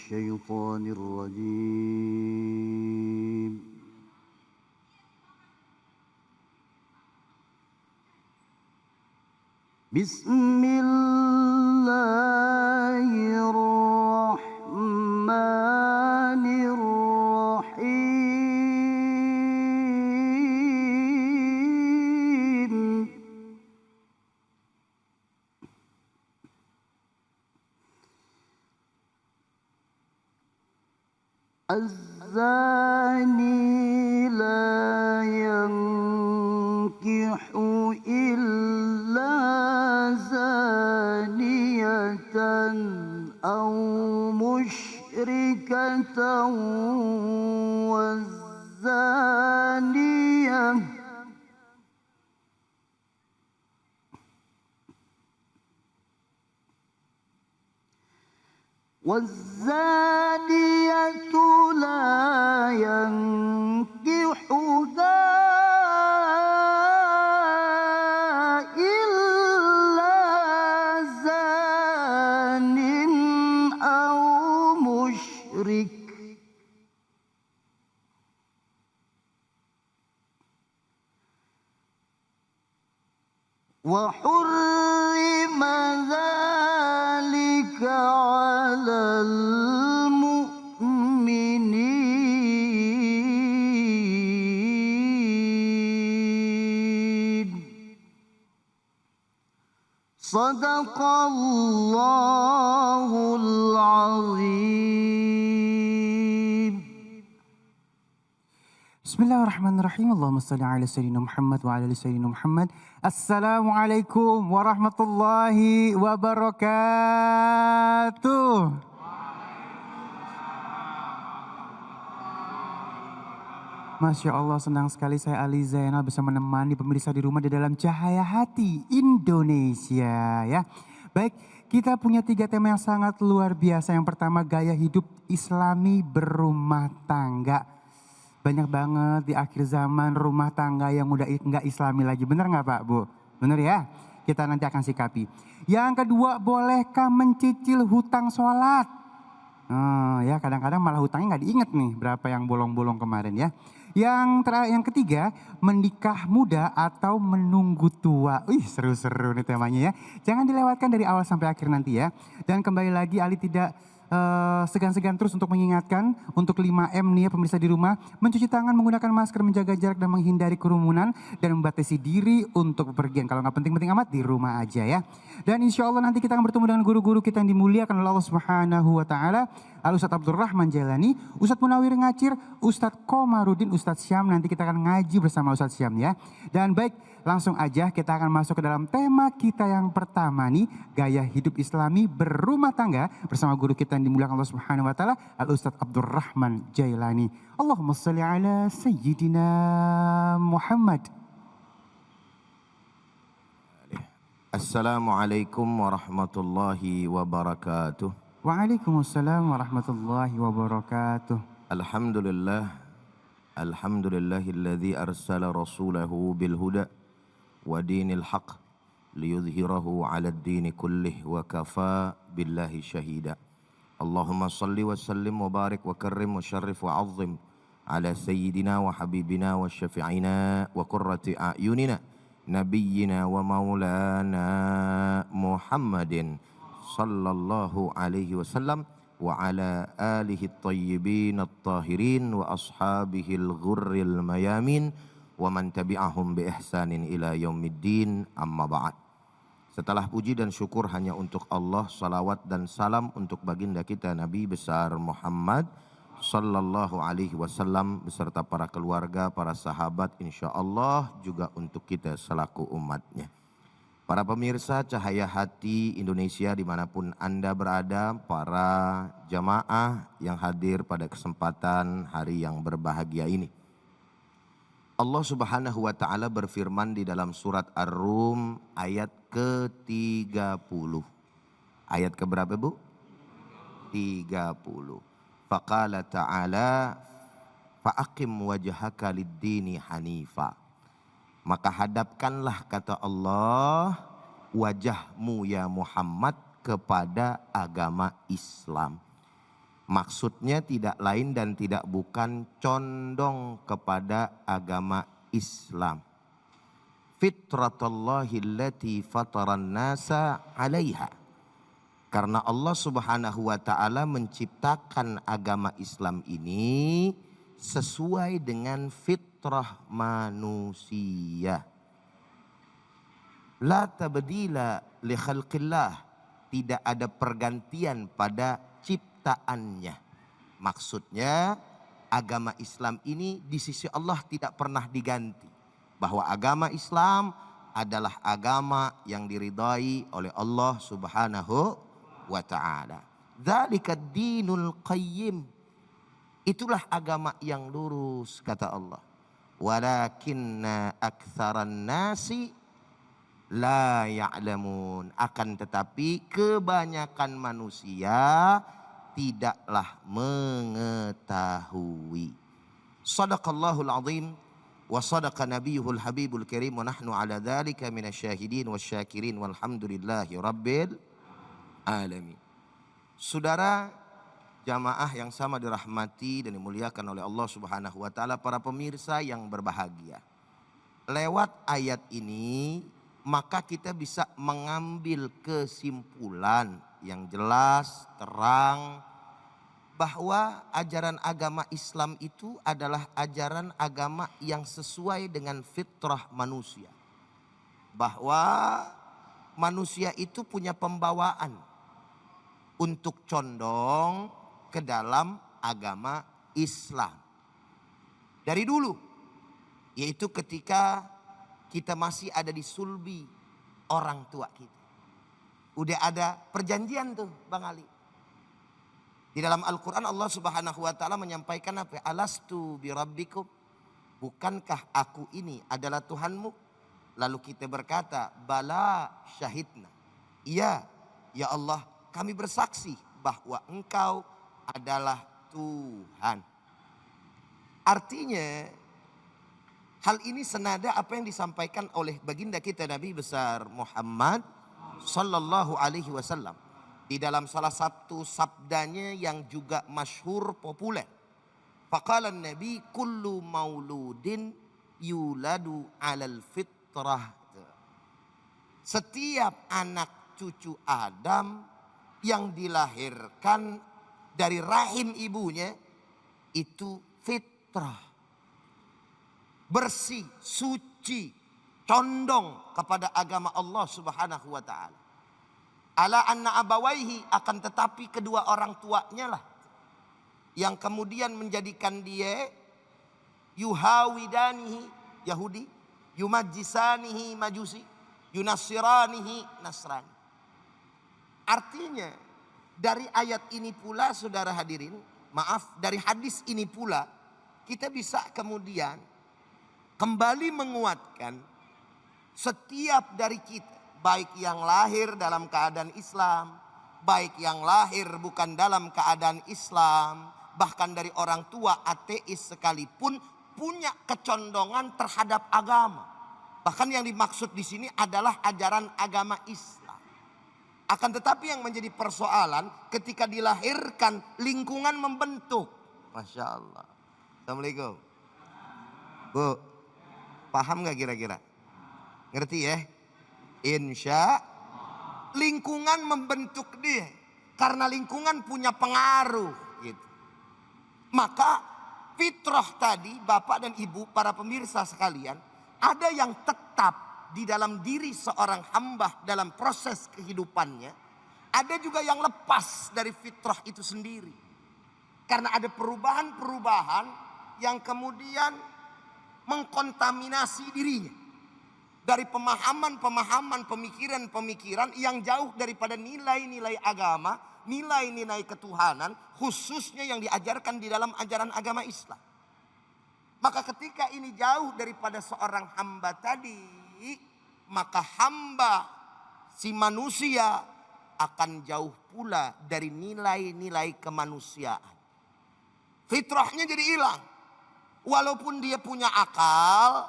الشيطان الرجيم بسم الله الرحمن الرحيم الزاني لا ينكح إلا زانية أو مشركة والزانية لا ينكحها إلا زان أو مشرك وحرم ذلك على المؤمنين صدق الله العظيم. Bismillahirrahmanirrahim. Allahumma salli ala sayyidina Muhammad wa ala ali sayyidina Muhammad. Assalamualaikum warahmatullahi wabarakatuh. Masya Allah, senang sekali saya Ali Zainal bisa menemani pemirsa di rumah di dalam Cahaya Hati Indonesia ya. Baik, kita punya 3 tema yang sangat luar biasa. Yang pertama, gaya hidup Islami berumah tangga. Banyak banget di akhir zaman rumah tangga yang udah nggak Islami lagi. Bener nggak Pak, Bu? Bener ya? Kita nanti akan sikapi. Yang kedua, bolehkah mencicil hutang sholat? Ya kadang-kadang malah hutangnya nggak diinget nih berapa yang bolong-bolong kemarin ya. Yang ketiga, menikah muda atau menunggu tua. Seru-seru nih temanya ya. Jangan dilewatkan dari awal sampai akhir nanti ya. Dan kembali lagi Ali tidak segan-segan terus untuk mengingatkan untuk 5M nih ya pemirsa di rumah. Mencuci tangan, menggunakan masker, menjaga jarak dan menghindari kerumunan. Dan membatasi diri untuk bepergian. Kalau nggak penting-penting amat di rumah aja ya. Dan insya Allah nanti kita akan bertemu dengan guru-guru kita yang dimuliakan oleh Allah Subhanahu wa Ta'ala. Al-Ustadz Abdurrahman Jailani, Ustadz Munawir Ngacir, Ustadz Komarudin, Ustadz Syam. Nanti kita akan ngaji bersama Ustadz Syam ya. Dan baik, langsung aja kita akan masuk ke dalam tema kita yang pertama nih. Gaya hidup Islami berumah tangga bersama guru kita yang dimuliakan Allah Subhanahu wa Ta'ala, Al-Ustadz Abdurrahman Jailani. Allahumma salli ala Sayyidina Muhammad. Assalamualaikum warahmatullahi wabarakatuh. Waalaikumsalam warahmatullahi wabarakatuh. Alhamdulillahilladzi arsala rasulahu bil huda wa dinil haq liyudhhirahu 'alad dini kullih wa kafa billahi syahida. Allahumma salli wa sallim wa barik wa karrim wa syarrif wa 'azzim ala sayyidina wa habibina wa syafi'ina wa qurrati a'yunina nabiyyina wa maulana Muhammadin sallallahu alaihi wasallam wa ala alihi at-tayyibin at-tahirin wa ashabihil ghurril mayamin wa man tabi'ahum bi ihsanin ila yaumiddin, amma ba'd. Setelah puji dan syukur hanya untuk Allah, salawat dan salam untuk baginda kita Nabi besar Muhammad sallallahu alaihi wasallam beserta para keluarga, para sahabat, insyaallah juga untuk kita selaku umatnya. Para pemirsa Cahaya Hati Indonesia dimanapun Anda berada, para jamaah yang hadir pada kesempatan hari yang berbahagia ini. Allah Subhanahu wa Ta'ala berfirman di dalam surat Ar-Rum ayat ke-30. Ayat keberapa Bu? 30. Faqala ta'ala fa'aqim wajhaka lid-dini hanifa. Maka hadapkanlah, kata Allah, wajahmu ya Muhammad kepada agama Islam. Maksudnya tidak lain dan tidak bukan condong kepada agama Islam. Fitratallahi allati fataran nasa 'alaiha. Karena Allah Subhanahu wa taala menciptakan agama Islam ini sesuai dengan fitrah manusia. La tabdila li khalqillah. Tidak ada pergantian pada ciptaannya. Maksudnya agama Islam ini di sisi Allah tidak pernah diganti. Bahwa agama Islam adalah agama yang diridai oleh Allah Subhanahu wa ta'ala. Dzalika dinul qayyim. Itulah agama yang lurus kata Allah. Walakinna aktsaran nasi la ya'lamun. Akan tetapi kebanyakan manusia tidaklah mengetahui. Shadaqallahul azim wa sadaqa nabiyuhul habibul karim wa nahnu ala dzalika minasyahidin wasyakirin walhamdulillahi rabbil alamin. Saudara jamaah yang sama dirahmati dan dimuliakan oleh Allah Subhanahu wa taala, para pemirsa yang berbahagia. Lewat ayat ini maka kita bisa mengambil kesimpulan yang jelas, terang, bahwa ajaran agama Islam itu adalah ajaran agama yang sesuai dengan fitrah manusia. Bahwa manusia itu punya pembawaan untuk condong ke dalam agama Islam. Dari dulu, yaitu ketika kita masih ada di sulbi orang tua kita. Udah ada perjanjian tuh Bang Ali. Di dalam Al-Quran Allah Subhanahu wa ta'ala menyampaikan apa? Alastu birabbikum. Bukankah aku ini adalah Tuhanmu? Lalu kita berkata, bala syahidna. Iya, ya Allah, kami bersaksi bahwa Engkau adalah Tuhan. Artinya, hal ini senada apa yang disampaikan oleh baginda kita Nabi besar Muhammad sallallahu alaihi wasallam. Di dalam salah satu sabdanya yang juga masyhur populer. Faqala Nabi kullu mauludin yuladu alal fitrah. Setiap anak cucu Adam yang dilahirkan dari rahim ibunya itu fitrah. Bersih, suci, condong kepada agama Allah Subhanahu wa taala. Ala anna abawaihi, akan tetapi kedua orang tuanya lah yang kemudian menjadikan dia yuhawidanihi Yahudi, yumajjisanihi Majusi, yunassiranihi Nasrani. Artinya dari ayat ini pula saudara hadirin, maaf, dari hadis ini pula kita bisa kemudian kembali menguatkan setiap dari kita, baik yang lahir dalam keadaan Islam, baik yang lahir bukan dalam keadaan Islam, bahkan dari orang tua ateis sekalipun punya kecondongan terhadap agama. Bahkan yang dimaksud di sini adalah ajaran agama Islam. Akan tetapi yang menjadi persoalan ketika dilahirkan lingkungan membentuk. Masya Allah. Assalamualaikum. Bu, paham gak kira-kira? Ngerti ya? Insya lingkungan membentuk dia. Karena lingkungan punya pengaruh gitu. Maka fitrah tadi Bapak dan Ibu para pemirsa sekalian, ada yang tetap di dalam diri seorang hamba dalam proses kehidupannya. Ada juga yang lepas dari fitrah itu sendiri. Karena ada perubahan-perubahan yang kemudian mengkontaminasi dirinya. Dari pemahaman-pemahaman, pemikiran-pemikiran yang jauh daripada nilai-nilai agama, nilai-nilai ketuhanan, khususnya yang diajarkan di dalam ajaran agama Islam. Maka ketika ini jauh daripada seorang hamba tadi, maka hamba si manusia akan jauh pula dari nilai-nilai kemanusiaan. Fitrahnya jadi hilang. Walaupun dia punya akal,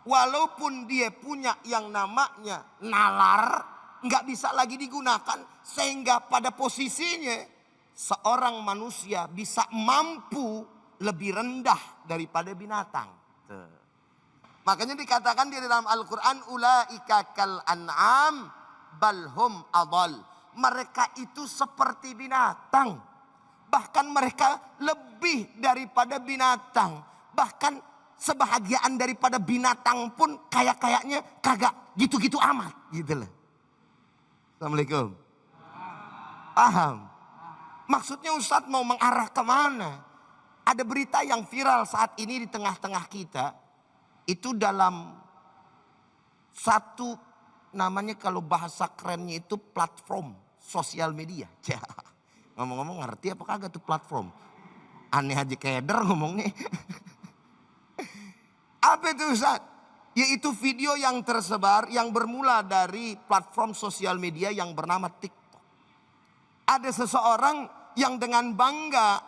walaupun dia punya yang namanya nalar, nggak bisa lagi digunakan. Sehingga pada posisinya seorang manusia bisa mampu lebih rendah daripada binatang. Makanya dikatakan di dalam Al-Quran, ulaika kal an'am balhum adal. Mereka itu seperti binatang. Bahkan mereka lebih daripada binatang. Bahkan sebahagiaan daripada binatang pun kayaknya kagak gitu-gitu amat. Gitu loh. Assalamualaikum. Paham? Maksudnya Ustadz mau mengarah kemana? Ada berita yang viral saat ini di tengah-tengah kita. Itu dalam satu, namanya kalau bahasa kerennya itu platform sosial media. Ngomong-ngomong ngerti apa kagak tuh platform? Aneh aja keder ngomongnya. Apa itu Ustaz? Yaitu video yang tersebar yang bermula dari platform sosial media yang bernama TikTok. Ada seseorang yang dengan bangga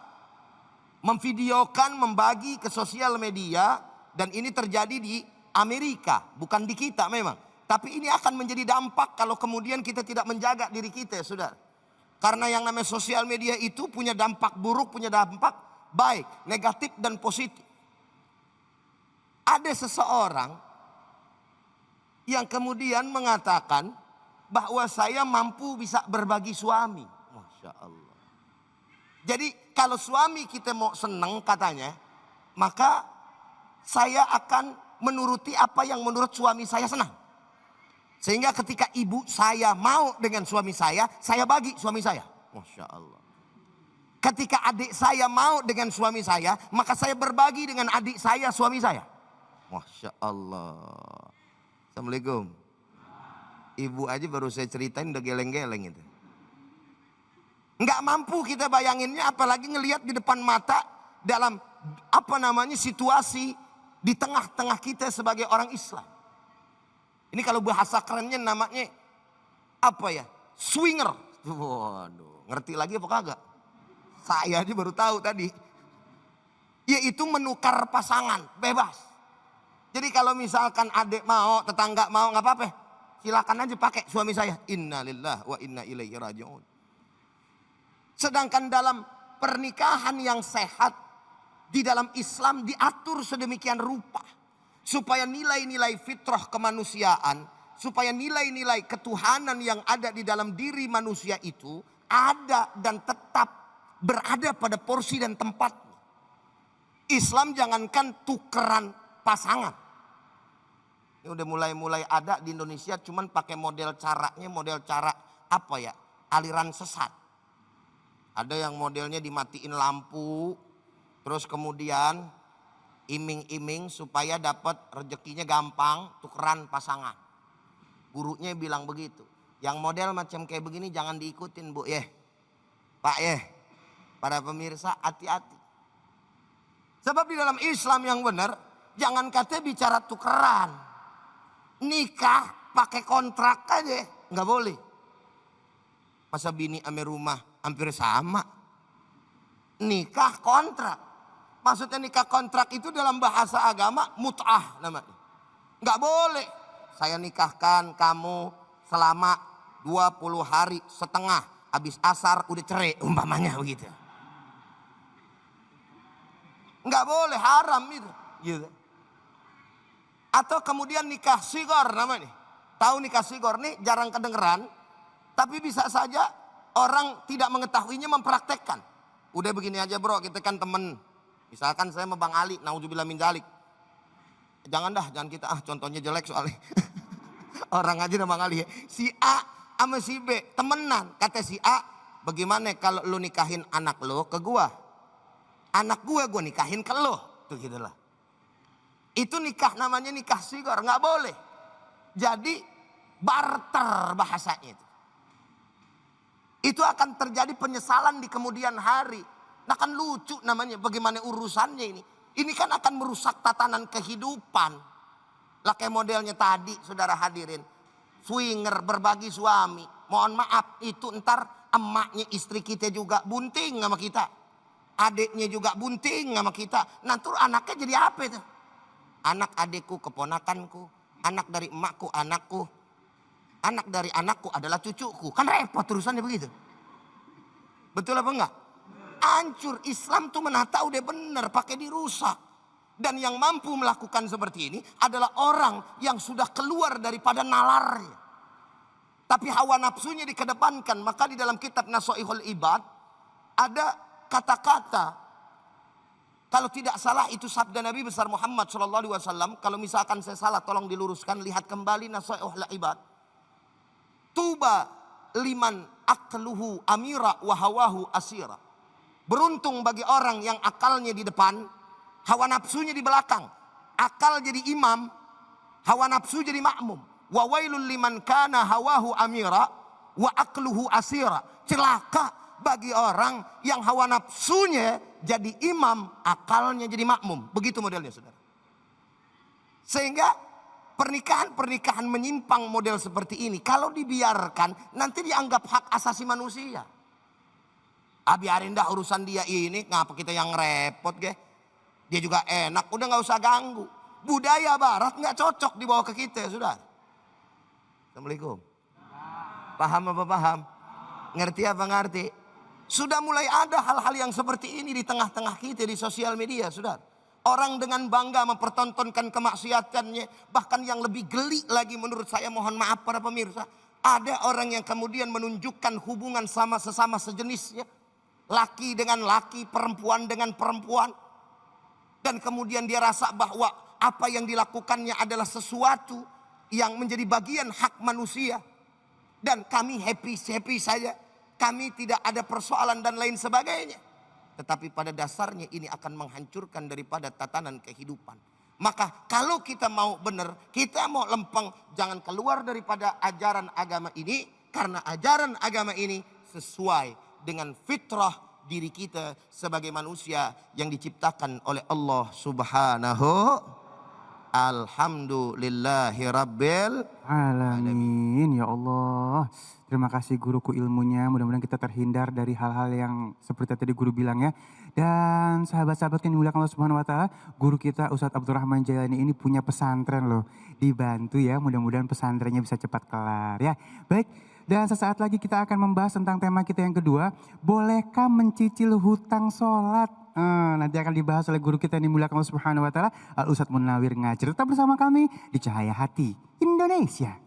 memvideokan, membagi ke sosial media. Dan ini terjadi di Amerika, bukan di kita memang. Tapi ini akan menjadi dampak kalau kemudian kita tidak menjaga diri kita, saudara. Karena yang namanya sosial media itu punya dampak buruk, punya dampak baik, negatif dan positif. Ada seseorang yang kemudian mengatakan bahwa saya mampu bisa berbagi suami. Masya Allah. Jadi kalau suami kita mau senang katanya, maka saya akan menuruti apa yang menurut suami saya senang. Sehingga ketika ibu saya mau dengan suami saya bagi suami saya. Masya Allah. Ketika adik saya mau dengan suami saya, maka saya berbagi dengan adik saya, suami saya. Masya Allah. Assalamualaikum. Ibu aja baru saya ceritain udah geleng-geleng itu. Nggak mampu kita bayanginnya, apalagi ngelihat di depan mata dalam situasi di tengah-tengah kita sebagai orang Islam. Ini kalau bahasa kerennya namanya swinger. Waduh, ngerti lagi apa kagak? Saya aja baru tahu tadi. Yaitu menukar pasangan, bebas. Jadi kalau misalkan adik mau, tetangga mau, nggak apa-apa. Silakan aja pakai suami saya. Innalillahi wa inna ilaihi raji'un. Sedangkan dalam pernikahan yang sehat, di dalam Islam diatur sedemikian rupa. Supaya nilai-nilai fitrah kemanusiaan, supaya nilai-nilai ketuhanan yang ada di dalam diri manusia itu ada dan tetap berada pada porsi dan tempatnya. Islam jangankan tukeran pasangan. Ini udah mulai ada di Indonesia, cuman pakai model cara aliran sesat. Ada yang modelnya dimatiin lampu, terus kemudian iming-iming supaya dapat rezekinya gampang, tukeran pasangan. Gurunya bilang begitu. Yang model macam kayak begini jangan diikutin, Bu. Pak, para pemirsa hati-hati. Sebab di dalam Islam yang benar, jangan katanya bicara tukeran. Nikah pakai kontrak aja, nggak boleh. Masa bini ame rumah hampir sama. Nikah kontrak. Maksudnya nikah kontrak itu dalam bahasa agama mut'ah namanya. Nggak boleh. Saya nikahkan kamu selama 20 hari setengah. Habis asar udah cerai umpamanya begitu. Nggak boleh, haram itu. Gitu. Atau kemudian nikah sigor namanya. Tahu nikah sigor nih jarang kedengeran. Tapi bisa saja orang tidak mengetahuinya mempraktekkan. Udah begini aja bro, kita kan temen. Misalkan saya sama Bang Ali, naudzubillah min dzalik. Jangan kita, contohnya jelek soalnya. Orang aja sama Bang Ali ya. Si A sama si B temenan. Kata si A, bagaimana kalau lu nikahin anak lu ke gua? Anak gua nikahin ke lu. Tuh gitu lah. Itu nikah namanya nikah sigor, nggak boleh. Jadi barter bahasanya itu. Itu akan terjadi penyesalan di kemudian hari. Nah kan lucu namanya, bagaimana urusannya ini. Ini kan akan merusak tatanan kehidupan. Lah kayak modelnya tadi saudara hadirin. Swinger, berbagi suami. Mohon maaf itu ntar emaknya istri kita juga bunting sama kita. Adiknya juga bunting sama kita. Nanti anaknya jadi apa itu? Anak adikku, keponakanku. Anak dari emakku, anakku. Anak dari anakku adalah cucuku. Kan repot urusannya begitu. Betul apa enggak? Hancur. Islam tuh menata udah bener, pakai dirusak. Dan yang mampu melakukan seperti ini adalah orang yang sudah keluar daripada nalarnya. Tapi hawa nafsunya dikedepankan. Maka di dalam kitab Nasoihul Ibad ada kata-kata, kalau tidak salah itu sabda Nabi besar Muhammad SAW. Kalau misalkan saya salah tolong diluruskan, lihat kembali Nasoihul Ibad. Tuba liman aqluhu amira wa hawahu asira. Beruntung bagi orang yang akalnya di depan, hawa nafsunya di belakang. Akal jadi imam, hawa nafsu jadi makmum. Wa wailul liman kana hawahu amira wa aqluhu asira. Celaka bagi orang yang hawa nafsunya jadi imam, akalnya jadi makmum. Begitu modelnya, saudara. Sehingga pernikahan-pernikahan menyimpang model seperti ini, kalau dibiarkan nanti dianggap hak asasi manusia. Biarin dah urusan dia ini, ngapa kita yang repot ge? Dia juga enak, udah gak usah ganggu. Budaya barat gak cocok dibawa ke kita, saudara. Assalamualaikum. Paham apa paham? Ngerti apa ngerti? Sudah mulai ada hal-hal yang seperti ini di tengah-tengah kita di sosial media, saudara. Orang dengan bangga mempertontonkan kemaksiatannya. Bahkan yang lebih geli lagi menurut saya, mohon maaf para pemirsa. Ada orang yang kemudian menunjukkan hubungan sama sesama sejenisnya. Laki dengan laki, perempuan dengan perempuan. Dan kemudian dia rasa bahwa apa yang dilakukannya adalah sesuatu yang menjadi bagian hak manusia. Dan kami happy-happy saja. Kami tidak ada persoalan dan lain sebagainya. Tetapi pada dasarnya ini akan menghancurkan daripada tatanan kehidupan. Maka kalau kita mau benar, kita mau lempeng, jangan keluar daripada ajaran agama ini. Karena ajaran agama ini sesuai dengan fitrah diri kita sebagai manusia yang diciptakan oleh Allah Subhanahu. Alhamdulillahi Rabbil Alamin. Ya Allah, terima kasih guruku ilmunya. Mudah-mudahan kita terhindar dari hal-hal yang seperti tadi guru bilang ya. Dan sahabat-sahabat yang dimuliakan Allah Subhanahu wa taala, guru kita Ustadz Abdurrahman Jailani ini punya pesantren loh. Dibantu ya, mudah-mudahan pesantrennya bisa cepat kelar ya. Baik, dan sesaat lagi kita akan membahas tentang tema kita yang kedua, bolehkah mencicil hutang sholat? Nanti akan dibahas oleh guru kita yang dimuliakan Allah Subhanahu wa taala, Al Ustadz Munawir Ngajir. Tetap bersama kami di Cahaya Hati Indonesia.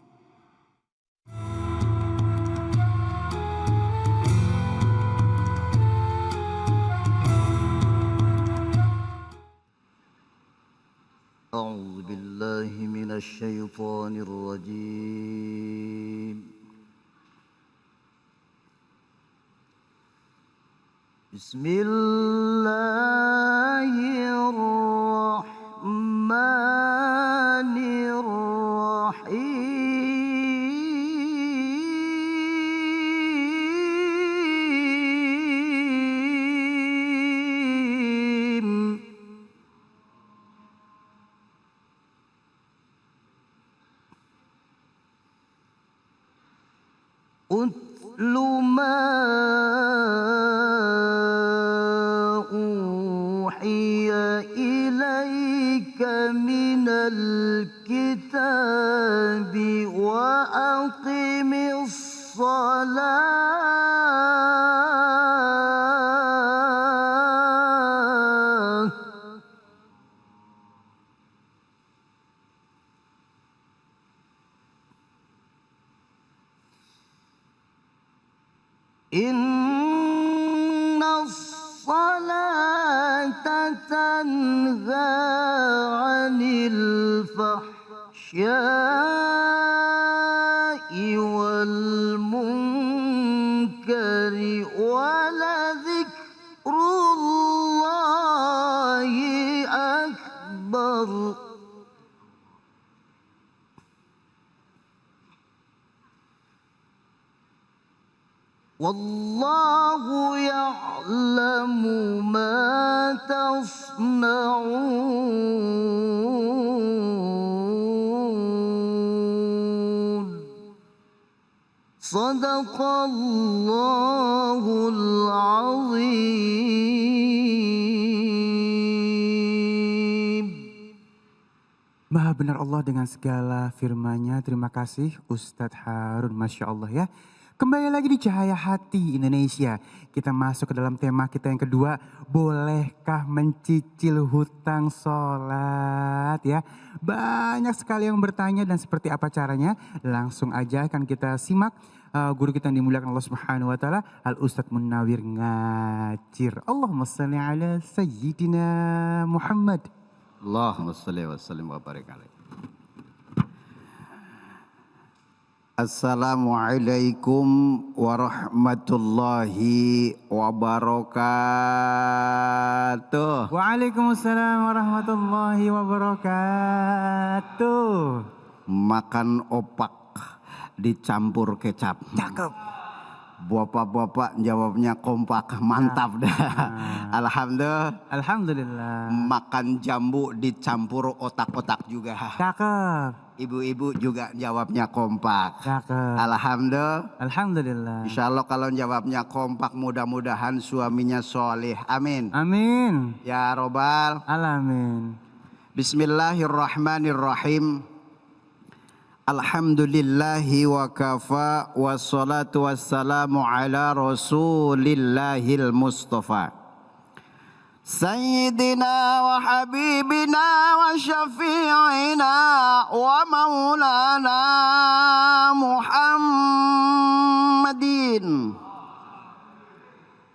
أعوذ بالله من الشيطان الرجيم بسم الله الرحمن الرحيم أتل ما أوحي إليك من الكتاب وأقم الصلاة إن الصلاة تنهى عن الفحشاء والمنكر ولذكر الله أكبر والله يعلم ما تصنعون صدق الله العظيم. Maha benar Allah dengan segala firman-Nya. Terima kasih Ustadz Harun, Masya Allah ya. Kembali lagi di Cahaya Hati Indonesia. Kita masuk ke dalam tema kita yang kedua. Bolehkah mencicil hutang sholat ya? Banyak sekali yang bertanya dan seperti apa caranya? Langsung aja akan kita simak guru kita yang dimuliakan Allah Subhanahu wa taala, Al Ustadz Munawir Ngacir. Allahumma shalli ala sayyidina Muhammad. Allahumma shalli wa sallim wa barik alaihi. Assalamualaikum warahmatullahi wabarakatuh. Waalaikumsalam warahmatullahi wabarakatuh. Makan opak dicampur kecap. Cakep. Bapak-bapak jawabnya kompak, mantap dah. Alhamdulillah. Makan jambu dicampur otak-otak juga. Cakep. Ibu-ibu juga jawabnya kompak. Cakep. Alhamdulillah. Insya Allah kalau jawabnya kompak, mudah-mudahan suaminya soleh. Amin. Amin. Ya Robbal Alamin. Bismillahirrahmanirrahim. Alhamdulillahi wa kafa wassalatu wassalamu ala rasulillahil mustafa Sayyidina wa habibina wa syafi'ina wa maulana Muhammadin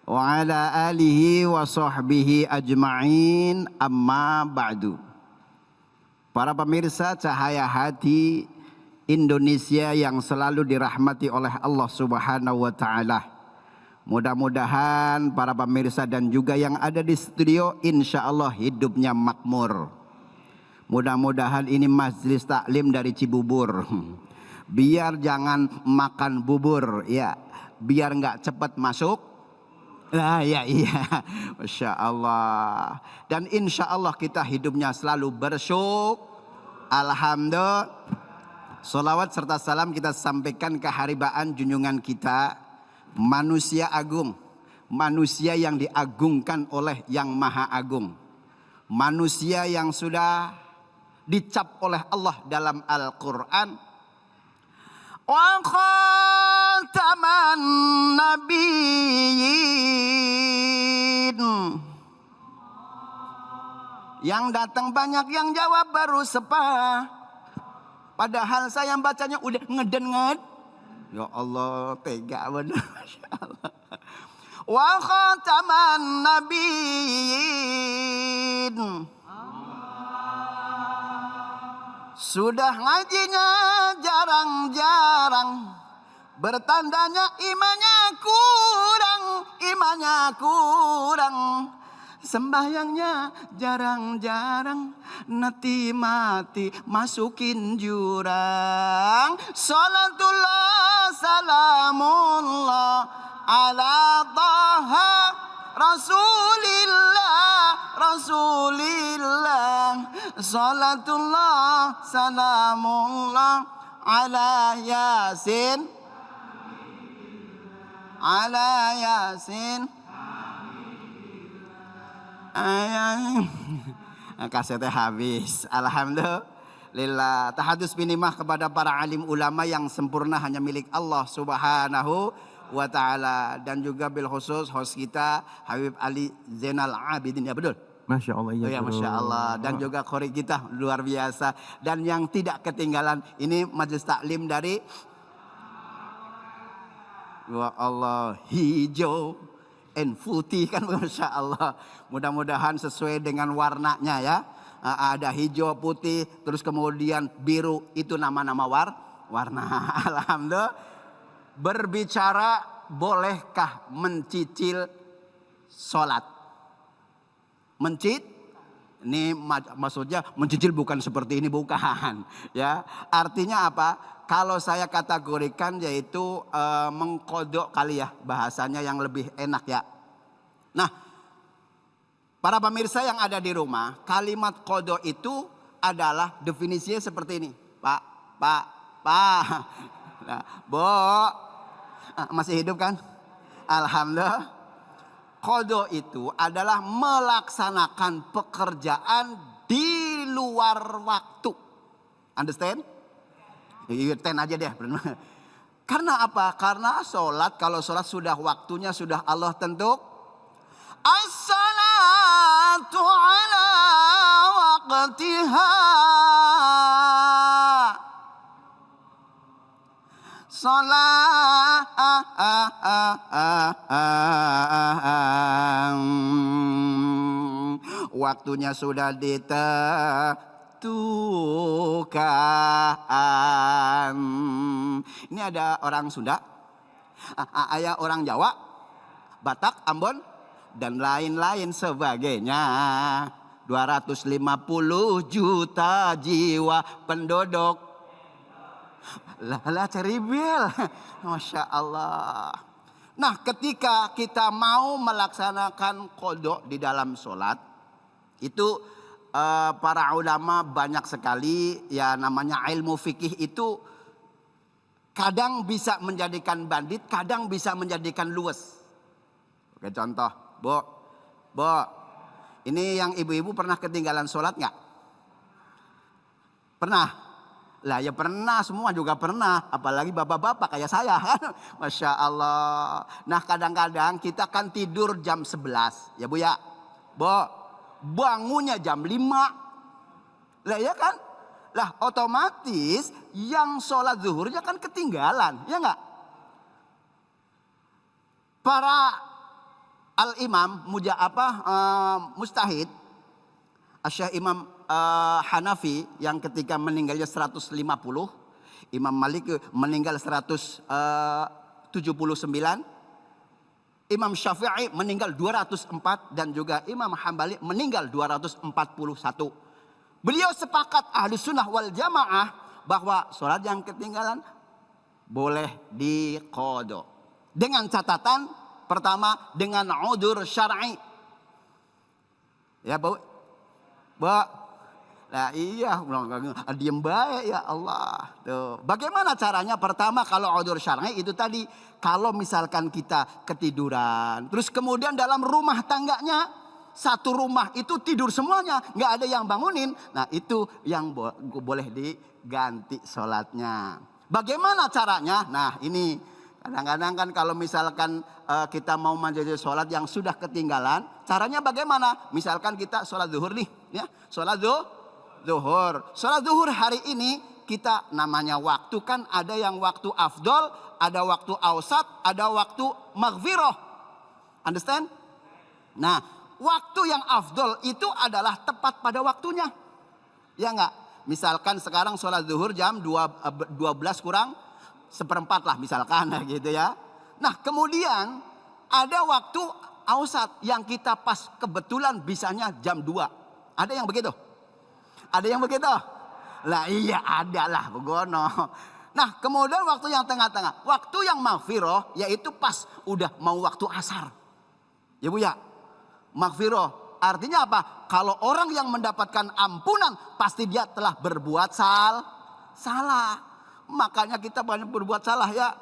wa ala alihi wa sahbihi ajma'in, amma ba'du. Para pemirsa Cahaya Hati Indonesia yang selalu dirahmati oleh Allah Subhanahu wa taala. Mudah-mudahan para pemirsa dan juga yang ada di studio insya Allah hidupnya makmur. Mudah-mudahan ini majelis taklim dari Cibubur. Biar jangan makan bubur ya, biar nggak cepat masuk. Nah, iya. Masya Allah. Dan insya Allah kita hidupnya selalu bersyukur. Alhamdulillah. Salawat serta salam kita sampaikan ke haribaan junjungan kita, manusia agung, manusia yang diagungkan oleh Yang Maha Agung, manusia yang sudah dicap oleh Allah dalam Al-Quran. Wa khataman nabiyyin. Yang datang banyak, yang jawab baru sepah. Padahal saya bacanya udah ngeden-nged. Ya Allah, tega benar. Masya Allah. Wa khataman nabiyyin. Sudah ngajinya jarang-jarang. Bertandanya imannya kurang. Sembahyangnya jarang-jarang, nanti mati masukin jurang. Salatullah salamullah ala taha Rasulillah. Salatullah salamullah ala Yasin. Kasetnya habis. Alhamdulillah. Tahadus binimah kepada para alim ulama yang sempurna hanya milik Allah Subhanahu wa taala, dan juga bil khusus host kita Habib Ali Zainal Abidin, ya betul? Masya Allah. Ya, Masya Allah. Dan juga khori kita luar biasa. Dan yang tidak ketinggalan ini majelis taklim dari Wa Allah hijau and putih kan, Masya Allah. Mudah-mudahan sesuai dengan warnanya ya. Ada hijau, putih, terus kemudian biru, itu nama-nama warna. Alhamdulillah. Berbicara bolehkah mencicil sholat? Ini maksudnya mencicil bukan seperti ini, bukan ya. Artinya apa? Kalau saya kategorikan yaitu mengkodok kali ya, bahasanya yang lebih enak ya. Nah, para pemirsa yang ada di rumah, kalimat kodok itu adalah definisinya seperti ini. Pak. Nah, masih hidup kan? Alhamdulillah. Kodok itu adalah melaksanakan pekerjaan di luar waktu. Understand? Ten aja deh. Karena apa? Karena sholat, kalau sholat sudah waktunya, sudah Allah tentu. As-salatu ala waqtiha. Salat waktunya sudah ditentukan. Ini ada orang Sunda, ada orang Jawa, Batak, Ambon, dan lain-lain sebagainya. 250 juta jiwa penduduk. Lah ceribel, Masya Allah. Nah, ketika kita mau melaksanakan qodok di dalam sholat, itu para ulama banyak sekali, ya namanya ilmu fikih itu kadang bisa menjadikan bandit, kadang bisa menjadikan luwes. Oke, contoh, Bo, ini yang ibu-ibu pernah ketinggalan sholat nggak? Pernah? Lah ya pernah, semua juga pernah. Apalagi bapak-bapak kayak saya kan. Masya Allah. Nah kadang-kadang kita kan tidur jam 11. Ya Bu ya. Bo, bangunnya jam 5. Lah ya kan. Lah otomatis yang sholat zuhurnya kan ketinggalan. Ya enggak? Para al-imam, mustahid. Syekh Imam Hanafi yang ketika meninggalnya 150, Imam Malik meninggal 179, Imam Syafi'i meninggal 204 dan juga Imam Hambali meninggal 241. Beliau sepakat ahli sunnah wal jamaah bahwa sholat yang ketinggalan boleh diqodho. Dengan catatan pertama dengan udzur syar'i. Ya Bu. Nah iya, diem baik ya Allah. Tuh. Bagaimana caranya? Pertama kalau udzur syar'i itu tadi, kalau misalkan kita ketiduran, terus kemudian dalam rumah tangganya satu rumah itu tidur semuanya, nggak ada yang bangunin. Nah itu yang boleh diganti sholatnya. Bagaimana caranya? Nah ini kadang-kadang kan kalau misalkan kita mau menjaga sholat yang sudah ketinggalan, caranya bagaimana? Misalkan kita sholat zuhur nih, ya sholat zuhur. Sholat zuhur hari ini kita namanya waktu kan ada yang waktu afdol, ada waktu ausat, ada waktu maghfirah. Understand? Nah, waktu yang afdol itu adalah tepat pada waktunya. Ya enggak? Misalkan sekarang sholat zuhur jam 12 kurang seperempat lah misalkan gitu ya. Nah kemudian ada waktu ausat yang kita pas kebetulan bisanya jam 2. Ada yang begitu? Ada yang begitu? Lah iya ada lah begono. Nah kemudian waktu yang tengah-tengah, waktu yang maghfirah yaitu pas udah mau waktu asar. Ya Bu ya, maghfirah artinya apa? Kalau orang yang mendapatkan ampunan pasti dia telah berbuat salah. Makanya kita banyak berbuat salah ya.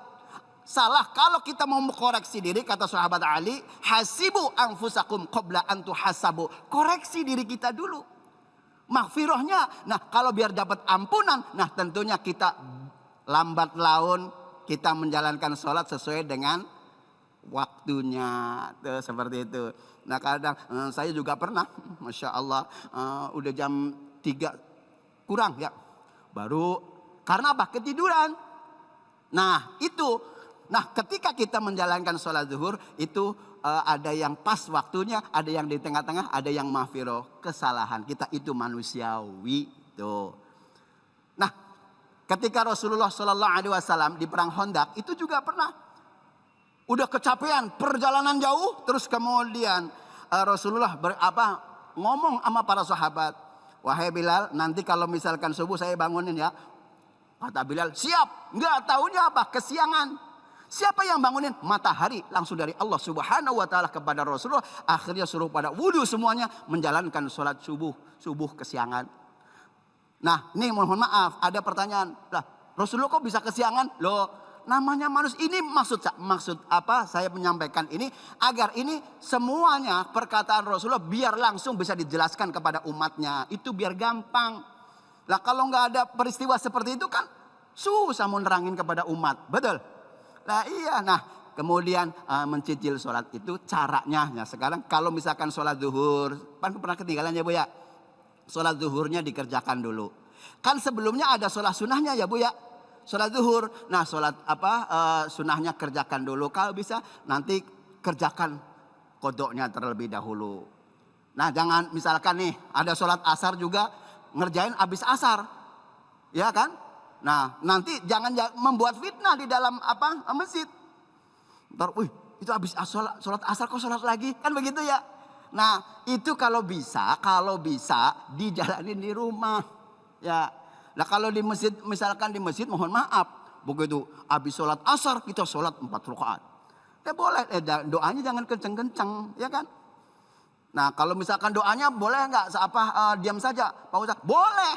Salah kalau kita mau mengkoreksi diri, kata sahabat Ali, hasibu anfusakum qabla an tuhasabu. Koreksi diri kita dulu. Maghfirahnya, nah kalau biar dapat ampunan, nah tentunya kita lambat laun kita menjalankan sholat sesuai dengan waktunya. Tuh, seperti itu. Nah kadang saya juga pernah, Masya Allah, udah jam 3 kurang ya. Baru, karena apa? Ketiduran. Nah itu. Nah ketika kita menjalankan sholat zuhur itu ada yang pas waktunya, ada yang di tengah-tengah, ada yang maghfirah. Kesalahan kita itu manusiawi. Tuh. Nah ketika Rasulullah SAW di perang Khandaq itu juga pernah. Udah kecapean, perjalanan jauh, terus kemudian Rasulullah ngomong sama para sahabat. Wahai Bilal, nanti kalau misalkan subuh saya bangunin ya. Kata Bilal, siap. Nggak taunya apa? Kesiangan. Siapa yang bangunin? Matahari langsung dari Allah Subhanahu wa taala kepada Rasulullah. Akhirnya suruh pada wudu semuanya menjalankan sholat subuh kesiangan. Nah, ini mohon maaf, ada pertanyaan. Lah, Rasulullah kok bisa kesiangan? Loh, namanya manusia. Ini maksud apa? Saya menyampaikan ini agar ini semuanya perkataan Rasulullah biar langsung bisa dijelaskan kepada umatnya. Itu biar gampang. Lah kalau nggak ada peristiwa seperti itu kan susah mau nerangin kepada umat. Betul? Nah iya, nah kemudian mencicil sholat itu caranya. Nah sekarang kalau misalkan sholat zuhur, kan pernah ketinggalan ya Bu ya. Sholat zuhurnya dikerjakan dulu. Kan sebelumnya ada sholat sunnahnya ya Bu ya. Sholat zuhur. Nah sholat sunnahnya kerjakan dulu. Kalau bisa nanti kerjakan kodoknya terlebih dahulu. Nah jangan misalkan nih ada sholat asar juga ngerjain abis asar. Ya kan? Nah nanti jangan membuat fitnah di dalam masjid. Ntar, itu habis sholat asar kok sholat lagi, kan begitu ya. Nah itu kalau bisa dijalanin di rumah, ya. Nah kalau di masjid, misalkan di masjid, mohon maaf, begitu habis sholat asar kita sholat 4 rakaat. Ya boleh, doanya jangan kenceng-kenceng, ya kan. Nah kalau misalkan doanya boleh nggak diam saja, Pak Ustadz? Boleh.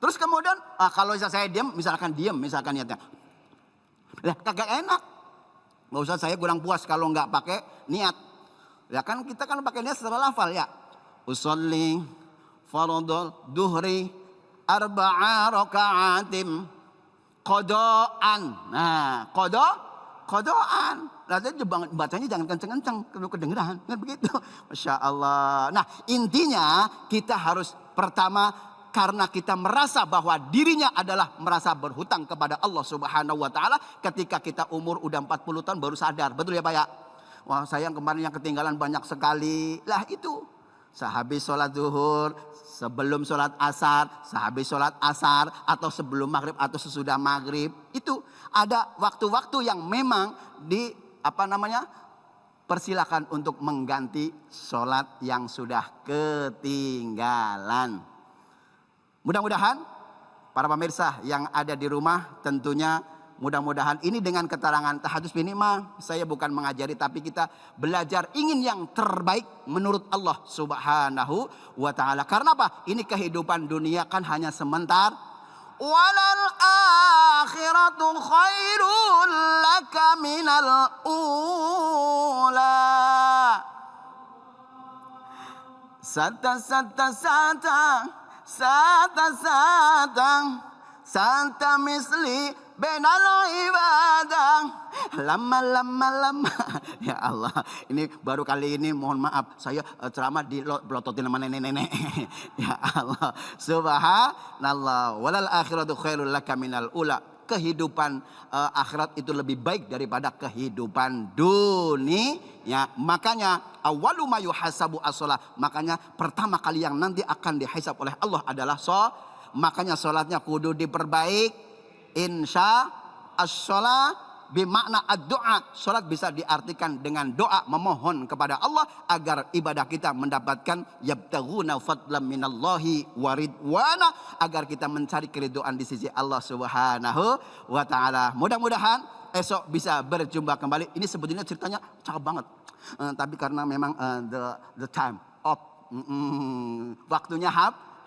Terus kemudian kalau saya diam misalkan niatnya, lah kagak enak. Nggak usah, saya kurang puas kalau nggak pakai niat. Ya kan kita kan pakai niat setelah lafal ya. Usolli fardul duhri arba'a raka'atim qada'an. Nah, qada'an. Nah, bacanya jangan kenceng-kenceng, kedengeran. Kan begitu. Masya Allah. Nah, intinya kita harus pertama karena kita merasa bahwa dirinya adalah merasa berhutang kepada Allah Subhanahu wa taala. Ketika kita umur udah 40 tahun baru sadar. Betul ya Pak ya? Wah saya yang kemarin yang ketinggalan banyak sekali. Lah itu. Sehabis sholat zuhur, sebelum sholat asar, sehabis sholat asar, atau sebelum maghrib atau sesudah maghrib. Itu ada waktu-waktu yang memang persilakan untuk mengganti sholat yang sudah ketinggalan. Mudah-mudahan para pemirsa yang ada di rumah tentunya mudah-mudahan ini dengan keterangan tahadus minimal. Saya bukan mengajari tapi kita belajar ingin yang terbaik menurut Allah Subhanahu wa taala. Karena apa? Ini kehidupan dunia kan hanya sebentar. Walal akhiratu khairul laka minal ula. Sata misli benal ibadah lama. Ya Allah, ini baru kali ini mohon maaf saya ceramah di pelototin sama nenek-nenek. Ya Allah, subhanallah. Walal akhiratu khairul laka minal ula. Kehidupan akhirat itu lebih baik daripada kehidupan dunia. Makanya awwalu ma yuhasabu as-shalah. Makanya pertama kali yang nanti akan dihisab oleh Allah adalah sholat. Makanya sholatnya kudu diperbaik. Insya as-shalah bimakna ad-doa. Sholat bisa diartikan dengan doa, memohon kepada Allah agar ibadah kita mendapatkan yabtaghuna fadlan minallahi waridwana, agar kita mencari keridhaan di sisi Allah Subhanahu wa taala. Mudah-mudahan esok bisa berjumpa kembali. Ini sebetulnya ceritanya cakep banget. Tapi karena memang the time of waktunya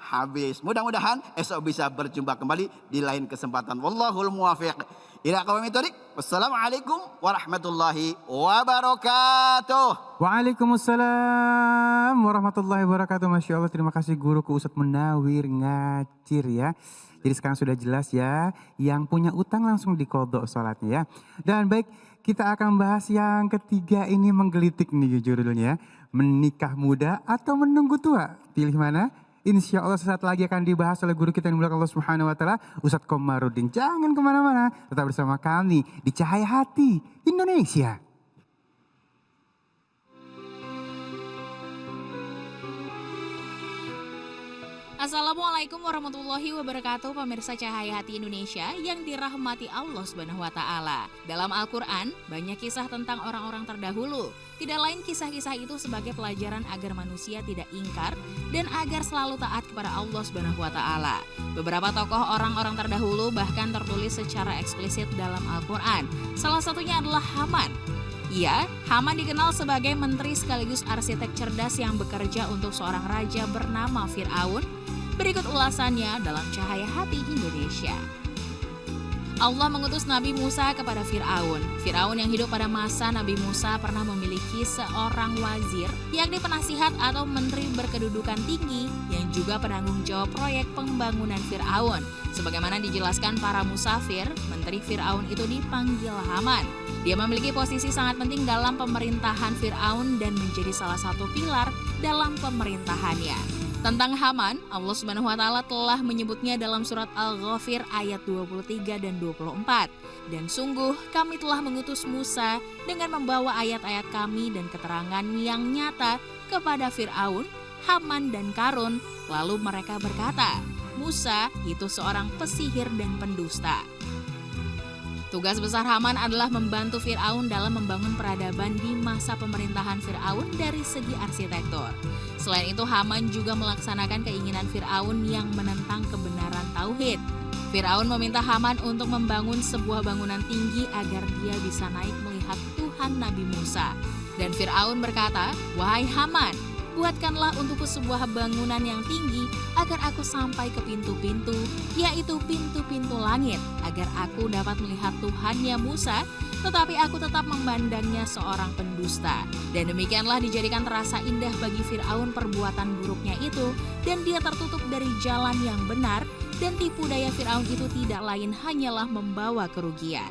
habis. Mudah-mudahan esok bisa berjumpa kembali di lain kesempatan. Wallahul muwaffiq ila aqwamit thoriq. Wassalamualaikum warahmatullahi wabarakatuh. Waalaikumsalam warahmatullahi wabarakatuh. Masya Allah, terima kasih guruku Ustadz Munawir Ngacir ya. Jadi sekarang sudah jelas ya, yang punya utang langsung dikodok sholatnya ya. Dan baik, kita akan bahas yang ketiga ini, menggelitik nih judulnya. Menikah muda atau menunggu tua? Pilih mana? Insya Allah sesaat lagi akan dibahas oleh guru kita yang dimuliakan Allah Subhanahu wa taala, Ustadz Komarudin. Jangan kemana-mana, tetap bersama kami di Cahaya Hati Indonesia. Assalamualaikum warahmatullahi wabarakatuh, pemirsa Cahaya Hati Indonesia yang dirahmati Allah Subhanahu wa taala. Dalam Al-Qur'an banyak kisah tentang orang-orang terdahulu. Tidak lain kisah-kisah itu sebagai pelajaran agar manusia tidak ingkar dan agar selalu taat kepada Allah Subhanahu wa taala. Beberapa tokoh orang-orang terdahulu bahkan tertulis secara eksplisit dalam Al-Qur'an. Salah satunya adalah Haman. Haman dikenal sebagai menteri sekaligus arsitek cerdas yang bekerja untuk seorang raja bernama Fir'aun. Berikut ulasannya dalam Cahaya Hati Indonesia. Allah mengutus Nabi Musa kepada Fir'aun. Fir'aun yang hidup pada masa Nabi Musa pernah memiliki seorang wazir, yakni penasihat atau menteri berkedudukan tinggi yang juga penanggung jawab proyek pembangunan Fir'aun. Sebagaimana dijelaskan para musafir, menteri Fir'aun itu dipanggil Haman. Dia memiliki posisi sangat penting dalam pemerintahan Fir'aun dan menjadi salah satu pilar dalam pemerintahannya. Tentang Haman, Allah Subhanahu wa taala telah menyebutnya dalam surat Al-Ghafir ayat 23 dan 24. Dan sungguh kami telah mengutus Musa dengan membawa ayat-ayat kami dan keterangan yang nyata kepada Fir'aun, Haman dan Karun. Lalu mereka berkata, Musa itu seorang pesihir dan pendusta. Tugas besar Haman adalah membantu Fir'aun dalam membangun peradaban di masa pemerintahan Fir'aun dari segi arsitektur. Selain itu, Haman juga melaksanakan keinginan Fir'aun yang menentang kebenaran tauhid. Fir'aun meminta Haman untuk membangun sebuah bangunan tinggi agar dia bisa naik melihat Tuhan Nabi Musa. Dan Fir'aun berkata, "Wahai Haman, buatkanlah untukku sebuah bangunan yang tinggi agar aku sampai ke pintu-pintu, yaitu pintu-pintu langit, agar aku dapat melihat Tuhannya Musa, tetapi aku tetap memandangnya seorang pendusta." Dan demikianlah dijadikan terasa indah bagi Fir'aun perbuatan buruknya itu, dan dia tertutup dari jalan yang benar, dan tipu daya Fir'aun itu tidak lain hanyalah membawa kerugian.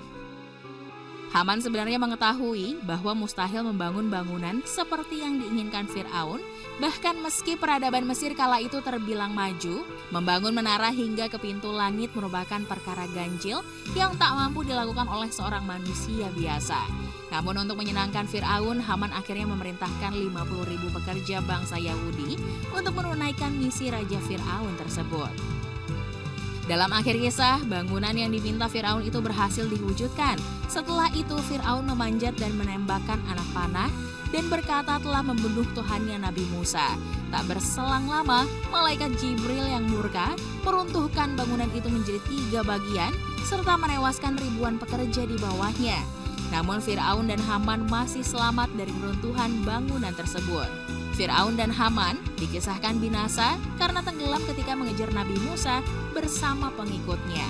Haman sebenarnya mengetahui bahwa mustahil membangun bangunan seperti yang diinginkan Fir'aun, bahkan meski peradaban Mesir kala itu terbilang maju, membangun menara hingga ke pintu langit merupakan perkara ganjil yang tak mampu dilakukan oleh seorang manusia biasa. Namun untuk menyenangkan Fir'aun, Haman akhirnya memerintahkan 50.000 pekerja bangsa Yahudi untuk menunaikan misi Raja Fir'aun tersebut. Dalam akhir kisah, bangunan yang diminta Fir'aun itu berhasil diwujudkan. Setelah itu Fir'aun memanjat dan menembakkan anak panah dan berkata telah membunuh Tuhannya Nabi Musa. Tak berselang lama, malaikat Jibril yang murka meruntuhkan bangunan itu menjadi 3 bagian serta menewaskan ribuan pekerja di bawahnya. Namun Fir'aun dan Haman masih selamat dari runtuhan bangunan tersebut. Fir'aun dan Haman dikisahkan binasa karena tenggelam ketika mengejar Nabi Musa bersama pengikutnya.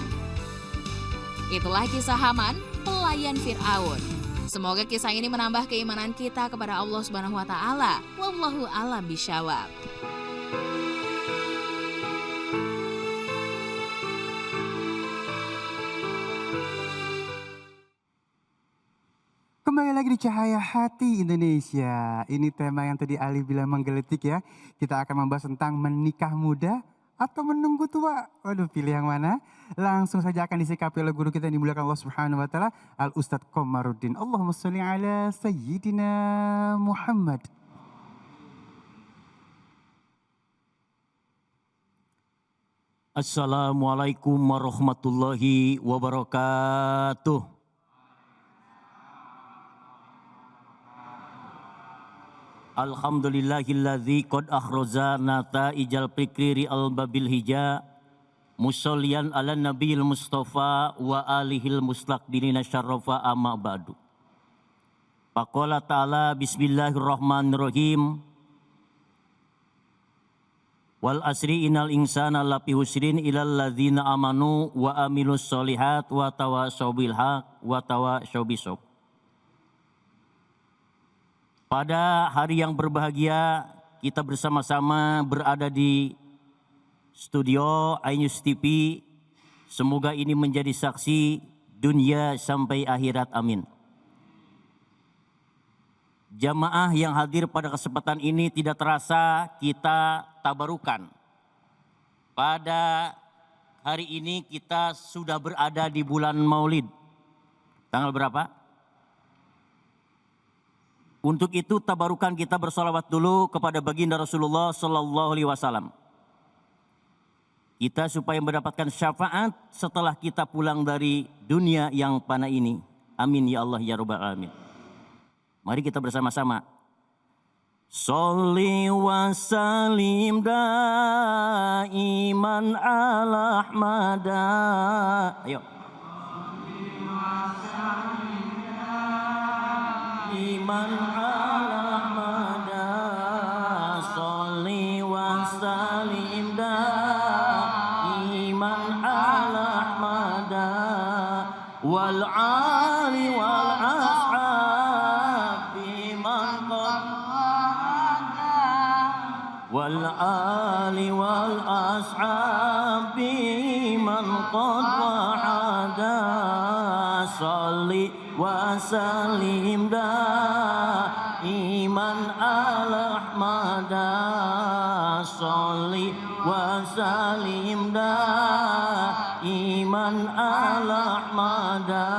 Itulah kisah Haman, pelayan Fir'aun. Semoga kisah ini menambah keimanan kita kepada Allah Subhanahu wa taala. Wallahu a'lam bishawab. Kembali lagi di Cahaya Hati Indonesia. Ini tema yang tadi Ali bilang menggelitik ya. Kita akan membahas tentang menikah muda atau menunggu tua. Waduh, pilih yang mana? Langsung saja akan disikapi oleh guru kita yang dimuliakan Allah Subhanahu wa taala, Al Ustadz Komarudin. Allahumma sholli ala sayyidina Muhammad. Assalamualaikum warahmatullahi wabarakatuh. Alhamdulillahilladzi qad akhraja nata'ijal fikri al-babil hija musallian ala nabiyil mustafa wa alihil mustaqdirina syarrafa amma ba'du. Faqala ta'ala bismillahirrahmanirrahim. Wal asri innal insana lafi husrin ilal ladzina amanu wa amilus solihat wa tawassaw bil haq wa tawassaw bisabr. Pada hari yang berbahagia, kita bersama-sama berada di studio iNews TV. Semoga ini menjadi saksi dunia sampai akhirat, amin. Jamaah yang hadir pada kesempatan ini tidak terasa kita tabarukan. Pada hari ini kita sudah berada di bulan Maulid. Tanggal berapa? Untuk itu tabarukan kita bersolawat dulu kepada baginda Rasulullah Sallallahu Alaihi Wasallam. Kita supaya mendapatkan syafaat setelah kita pulang dari dunia yang fana ini. Amin ya Allah ya Rabbal Alamin. Mari kita bersama-sama. Sholli wa salim daiman ala ahmada. Ayo. Iman ala mada sholli wa salim da iman ala mada wal ali wal ashabi man qad wal ali wal ashabi man qad wahada salli wa sallim daiman ala ahmada salli wa sallim daiman ala ahmada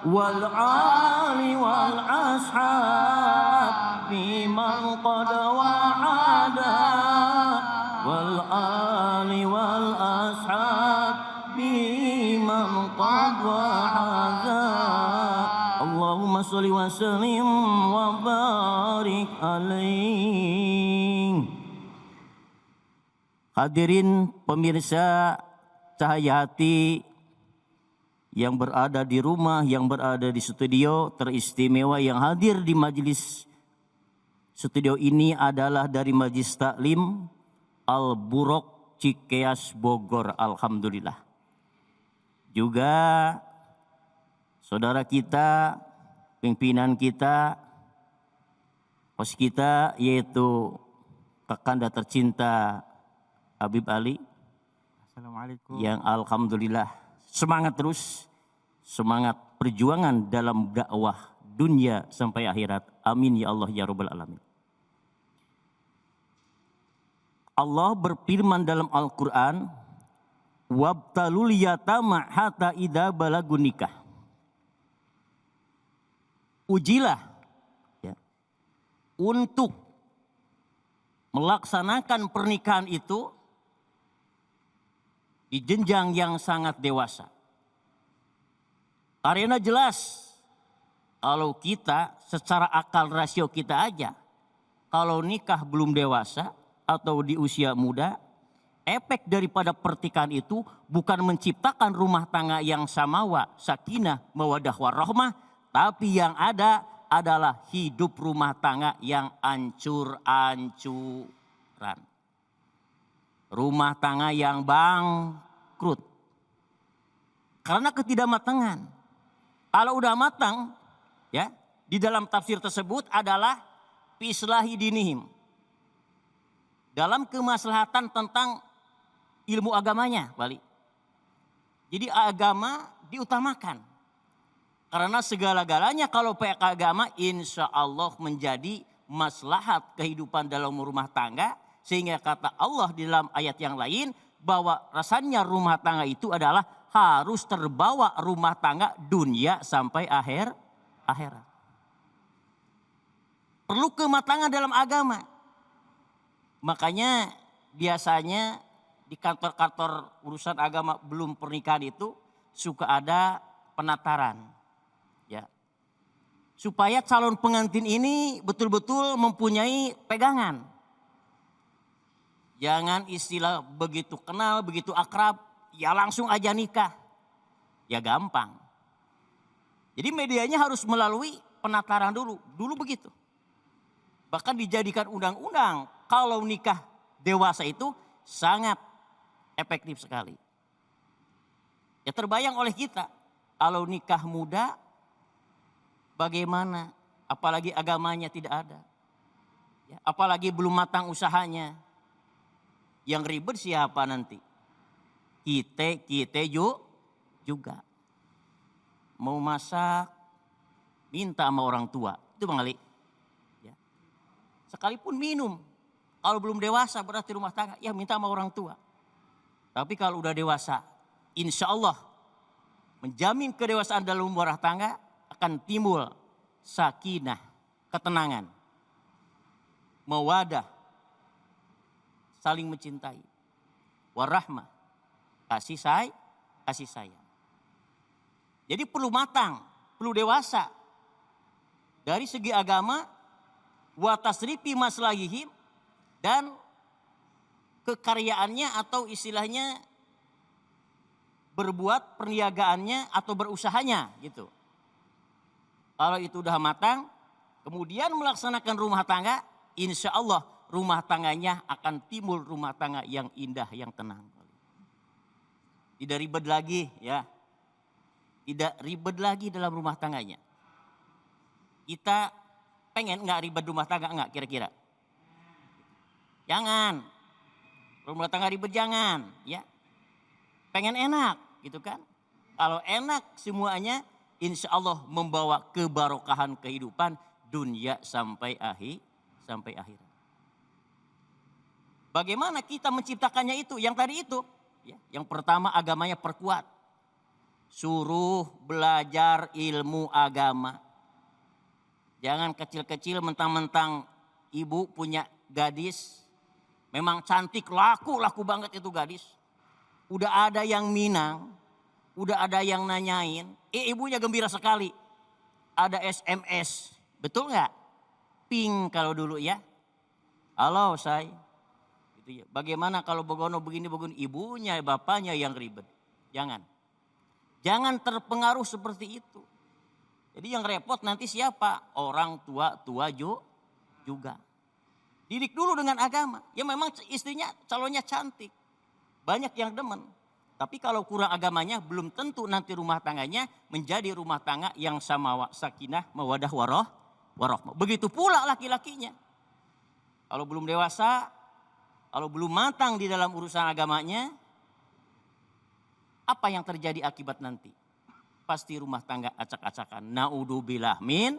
wal ali wal ashab biman qad wa'ada wal ali wal ashab biman qad wa'ada Allahumma sholli wa sallim wa barik alaih. Hadirin pemirsa Cahaya Hati yang berada di rumah, yang berada di studio teristimewa, yang hadir di majelis studio ini adalah dari Majelis Taklim Al-Buraq Cikeas Bogor, alhamdulillah. Juga saudara kita, pimpinan kita, host kita yaitu Kakanda tercinta Habib Ali. Assalamualaikum. Yang alhamdulillah semangat terus, semangat perjuangan dalam dakwah dunia sampai akhirat. Amin ya Allah ya Rabbal Alamin. Allah berfirman dalam Al-Quran, wabtalul yatama hatta idza balagun nikah. Ujilah ya, untuk melaksanakan pernikahan itu di jenjang yang sangat dewasa. Karena jelas kalau kita secara akal rasio kita aja, kalau nikah belum dewasa atau di usia muda, efek daripada pertikaian itu bukan menciptakan rumah tangga yang samawa, sakinah, mawaddah warahmah, tapi yang ada adalah hidup rumah tangga yang ancur-ancuran. Rumah tangga yang bangkrut. Karena ketidakmatangan. Kalau udah matang, ya, di dalam tafsir tersebut adalah fi islahi dinihim. Dalam kemaslahatan tentang ilmu agamanya, Bali. Jadi agama diutamakan. Karena segala-galanya kalau pakai agama insya Allah menjadi maslahat kehidupan dalam rumah tangga. Sehingga kata Allah di dalam ayat yang lain bahwa rasanya rumah tangga itu adalah harus terbawa rumah tangga dunia sampai akhirat. Perlu kematangan dalam agama. Makanya biasanya di kantor-kantor urusan agama belum pernikahan itu suka ada penataran. Ya. Supaya calon pengantin ini betul-betul mempunyai pegangan. Jangan istilah begitu kenal, begitu akrab, ya langsung aja nikah. Ya gampang. Jadi medianya harus melalui penataran dulu. Dulu begitu. Bahkan dijadikan undang-undang kalau nikah dewasa itu sangat efektif sekali. Ya terbayang oleh kita. Kalau nikah muda bagaimana? Apalagi agamanya tidak ada. Ya, apalagi belum matang usahanya. Yang ribet siapa nanti? Kita juga. Mau masak, minta sama orang tua. Itu Bang Ali. Ya. Sekalipun minum. Kalau belum dewasa berarti rumah tangga. Ya minta sama orang tua. Tapi kalau udah dewasa, insya Allah menjamin kedewasaan dalam rumah tangga akan timbul sakinah, ketenangan, mawadah, saling mencintai, warahmah, kasih sayang. Jadi perlu matang, perlu dewasa. Dari segi agama, wa tasrifi maslahihim, dan kekaryaannya atau istilahnya berbuat perniagaannya atau berusahanya gitu. Kalau itu udah matang, kemudian melaksanakan rumah tangga, insya Allah rumah tangganya akan timbul rumah tangga yang indah, yang tenang. Tidak ribet lagi ya. tidak ribet lagi dalam rumah tangganya. Kita pengen nggak ribet rumah tangga nggak kira-kira? Jangan. Rumah tangga ribet jangan, ya. Pengen enak, gitu kan? Kalau enak semuanya, insya Allah membawa kebarokahan kehidupan dunia sampai akhirat. Bagaimana kita menciptakannya itu? Yang tadi itu, ya. Yang pertama agamanya perkuat. Suruh belajar ilmu agama. Jangan kecil-kecil mentang-mentang ibu punya gadis. Memang cantik, laku banget itu gadis. Udah ada yang minang, udah ada yang nanyain. Ibunya gembira sekali. Ada SMS, betul nggak? Ping kalau dulu ya. Halo say. Gitu ya. Bagaimana kalau begono begini, ibunya, bapaknya yang ribet. Jangan terpengaruh seperti itu. Jadi yang repot nanti siapa? Orang tua juga. Didik dulu dengan agama. Ya memang istrinya calonnya cantik. Banyak yang demen. Tapi kalau kurang agamanya belum tentu nanti rumah tangganya menjadi rumah tangga yang sama sakinah mawadah warahmah. Begitu pula laki-lakinya. Kalau belum dewasa, kalau belum matang di dalam urusan agamanya, apa yang terjadi akibat nanti? Pasti rumah tangga acak-acakan. Naudzubillah min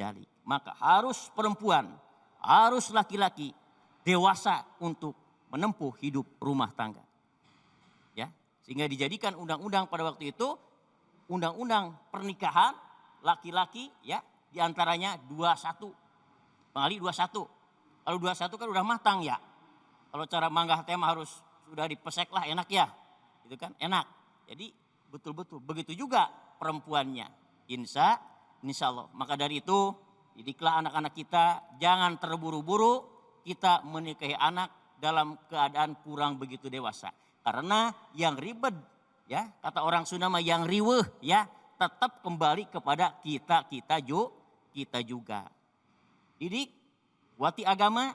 dalik. Maka harus perempuan, harus laki-laki dewasa untuk menempuh hidup rumah tangga. Ya, sehingga dijadikan undang-undang pada waktu itu undang-undang pernikahan laki-laki ya diantaranya 21. Pengali 21. Kalau 21 kan udah matang ya. Kalau cara manggah tema harus sudah dipesek lah enak ya. Gitu kan enak. Jadi betul-betul begitu juga perempuannya. Insya Allah. Maka dari itu didiklah anak-anak kita jangan terburu-buru kita menikahi anak dalam keadaan kurang begitu dewasa. Karena yang ribet ya kata orang Sunda mah yang riweuh ya tetap kembali kepada kita juga. Didik, wati agama,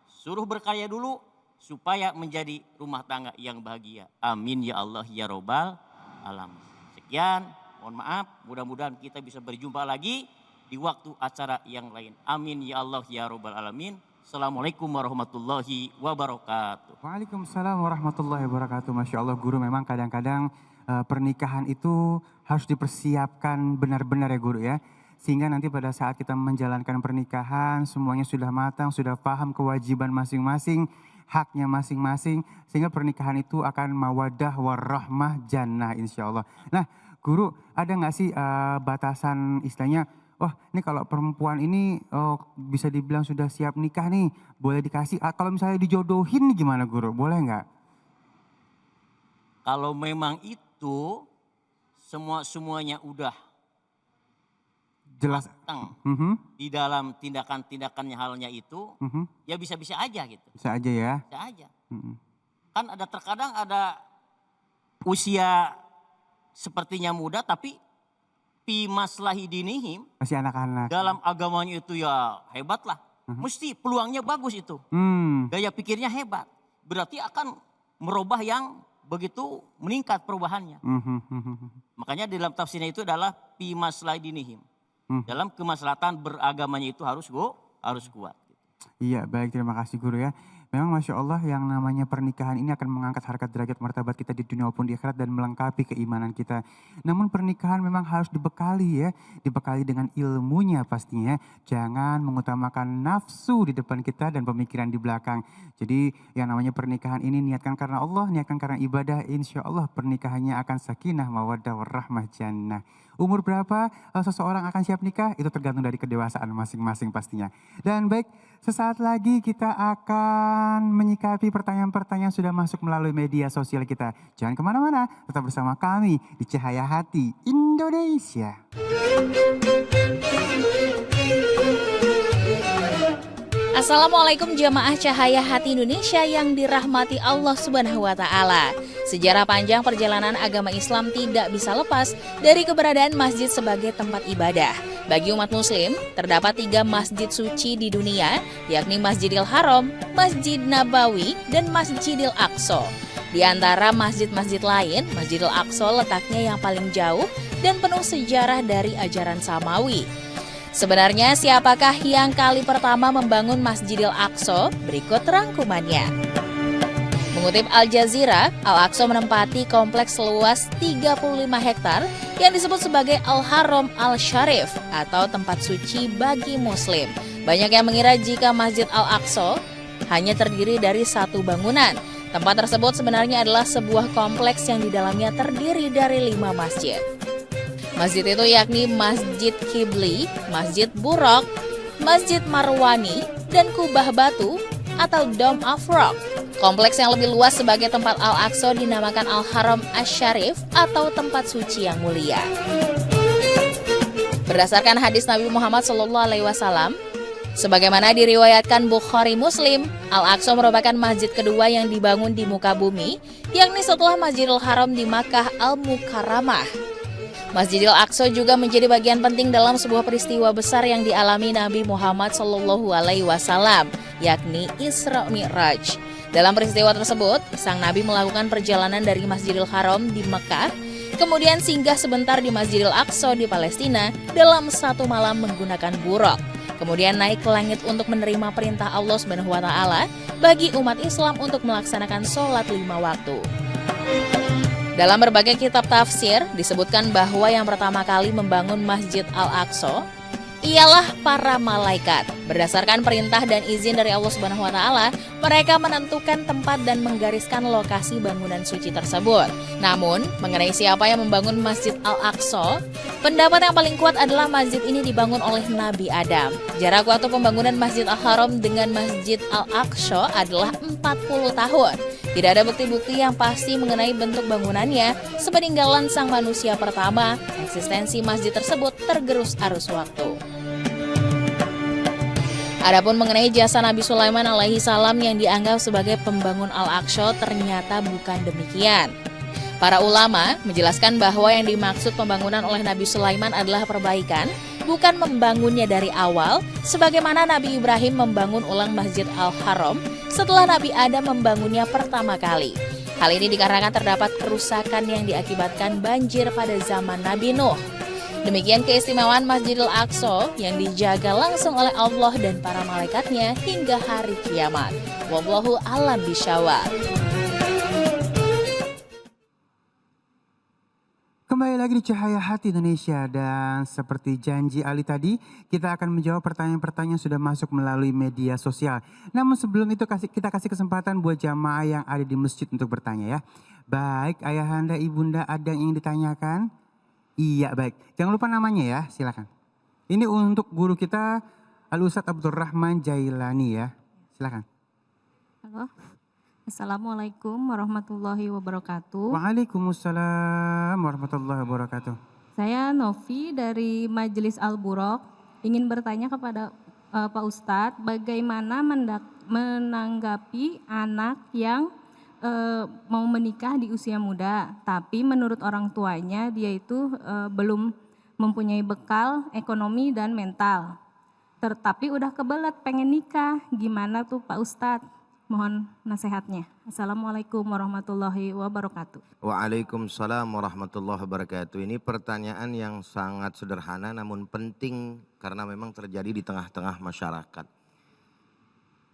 suruh berkarya dulu supaya menjadi rumah tangga yang bahagia. Amin ya Allah ya Robbal alamin. Sekian, mohon maaf, mudah-mudahan kita bisa berjumpa lagi di waktu acara yang lain. Amin ya Allah ya Robbal alamin. Assalamualaikum warahmatullahi wabarakatuh. Waalaikumsalam warahmatullahi wabarakatuh. Masya Allah guru, memang kadang-kadang pernikahan itu harus dipersiapkan benar-benar ya guru ya. Sehingga nanti pada saat kita menjalankan pernikahan semuanya sudah matang, sudah paham kewajiban masing-masing, haknya masing-masing. Sehingga pernikahan itu akan mawadah warahmah jannah insya Allah. Nah guru, ada gak sih batasan istilahnya, wah ini kalau perempuan ini bisa dibilang sudah siap nikah nih, boleh dikasih. Kalau misalnya dijodohin nih gimana guru, boleh nggak? Kalau memang itu semuanya udah jelas matang di dalam tindakan-tindakannya halnya itu, ya bisa-bisa aja gitu. Bisa aja ya? Bisa aja. Kan ada terkadang ada usia sepertinya muda tapi fi maslahi dinihim, masih anak-anak. Dalam agamanya itu ya hebat lah. Mesti peluangnya bagus itu. Gaya pikirnya hebat. Berarti akan merubah yang begitu meningkat perubahannya. Makanya dalam tafsirnya itu adalah fi maslahi dinihim. Dalam kemaslahatan beragamanya itu harus kuat. Iya baik, terima kasih guru ya. Memang Masya Allah yang namanya pernikahan ini akan mengangkat harkat derajat martabat kita di dunia maupun di akhirat dan melengkapi keimanan kita. Namun pernikahan memang harus dibekali ya, dibekali dengan ilmunya pastinya. Jangan mengutamakan nafsu di depan kita dan pemikiran di belakang. Jadi yang namanya pernikahan ini niatkan karena Allah, niatkan karena ibadah. Insya Allah pernikahannya akan sakinah, mawaddah, warahmah, jannah. Umur berapa seseorang akan siap nikah itu tergantung dari kedewasaan masing-masing pastinya. Dan baik, sesaat lagi kita akan menyikapi pertanyaan-pertanyaan yang sudah masuk melalui media sosial kita. Jangan kemana-mana, tetap bersama kami di Cahaya Hati Indonesia. Assalamualaikum jamaah Cahaya Hati Indonesia yang dirahmati Allah Subhanahu wa Ta'ala. Sejarah panjang perjalanan agama Islam tidak bisa lepas dari keberadaan masjid sebagai tempat ibadah. Bagi umat muslim, terdapat 3 masjid suci di dunia, yakni Masjidil Haram, Masjid Nabawi, dan Masjidil Aqsa. Di antara masjid-masjid lain, Masjidil Aqsa letaknya yang paling jauh dan penuh sejarah dari ajaran Samawi. Sebenarnya siapakah yang kali pertama membangun Masjidil Aqsa? Berikut rangkumannya. Mengutip Al Jazeera, Al-Aqsa menempati kompleks seluas 35 hektar yang disebut sebagai Al-Haram Al-Syarif atau tempat suci bagi Muslim. Banyak yang mengira jika Masjid Al-Aqsa hanya terdiri dari satu bangunan. Tempat tersebut sebenarnya adalah sebuah kompleks yang di dalamnya terdiri dari 5 masjid. Masjid itu yakni Masjid Qibli, Masjid Buraq, Masjid Marwani, dan Kubah Batu atau Dome of Rock. Kompleks yang lebih luas sebagai tempat Al-Aqsa dinamakan Al-Haram Asy-Syarif atau tempat suci yang mulia. Berdasarkan hadis Nabi Muhammad SAW, sebagaimana diriwayatkan Bukhari Muslim, Al-Aqsa merupakan masjid kedua yang dibangun di muka bumi, yakni setelah Masjidil Haram di Makkah Al-Mukarramah. Masjidil Aqsa juga menjadi bagian penting dalam sebuah peristiwa besar yang dialami Nabi Muhammad SAW, yakni Isra Mi'raj. Dalam peristiwa tersebut, sang Nabi melakukan perjalanan dari Masjidil Haram di Mekah, kemudian singgah sebentar di Masjidil Aqsa di Palestina dalam satu malam menggunakan buraq. Kemudian naik ke langit untuk menerima perintah Allah SWT bagi umat Islam untuk melaksanakan sholat 5 waktu. Dalam berbagai kitab tafsir, disebutkan bahwa yang pertama kali membangun Masjid Al-Aqsa ialah para malaikat. Berdasarkan perintah dan izin dari Allah SWT, mereka menentukan tempat dan menggariskan lokasi bangunan suci tersebut. Namun, mengenai siapa yang membangun Masjid Al-Aqsa, pendapat yang paling kuat adalah masjid ini dibangun oleh Nabi Adam. Jarak waktu pembangunan Masjid Al-Haram dengan Masjid Al-Aqsa adalah 40 tahun. Tidak ada bukti-bukti yang pasti mengenai bentuk bangunannya. Sepeninggalan sang manusia pertama, eksistensi masjid tersebut tergerus arus waktu. Adapun mengenai jasa Nabi Sulaiman alaihi salam yang dianggap sebagai pembangun Al-Aqsa ternyata bukan demikian. Para ulama menjelaskan bahwa yang dimaksud pembangunan oleh Nabi Sulaiman adalah perbaikan, bukan membangunnya dari awal, sebagaimana Nabi Ibrahim membangun ulang Masjid Al-Haram setelah Nabi Adam membangunnya pertama kali. Hal ini dikarenakan terdapat kerusakan yang diakibatkan banjir pada zaman Nabi Nuh. Demikian keistimewaan Masjidil Aqsa yang dijaga langsung oleh Allah dan para malaikatnya hingga hari kiamat. Wallahu a'lam bishawab. Kembali lagi di Cahaya Hati Indonesia dan seperti janji Ali tadi, kita akan menjawab pertanyaan-pertanyaan yang sudah masuk melalui media sosial. Namun sebelum itu kita kasih kesempatan buat jamaah yang ada di masjid untuk bertanya ya. Baik, ayahanda, ibunda ada yang ingin ditanyakan? Iya, baik. Jangan lupa namanya ya, silakan. Ini untuk guru kita Al-Ustadz Abdurrahman Jailani ya. Silakan. Halo. Assalamualaikum warahmatullahi wabarakatuh. Waalaikumsalam warahmatullahi wabarakatuh. Saya Novi dari Majelis Al-Buraq. Ingin bertanya kepada Pak Ustadz, bagaimana menanggapi anak yang mau menikah di usia muda, tapi menurut orang tuanya dia itu belum mempunyai bekal ekonomi dan mental. Tapi udah kebelet pengen nikah, gimana tuh Pak Ustadz? Mohon nasihatnya. Assalamualaikum warahmatullahi wabarakatuh. Waalaikumsalam warahmatullahi wabarakatuh. Ini pertanyaan yang sangat sederhana namun penting karena memang terjadi di tengah-tengah masyarakat.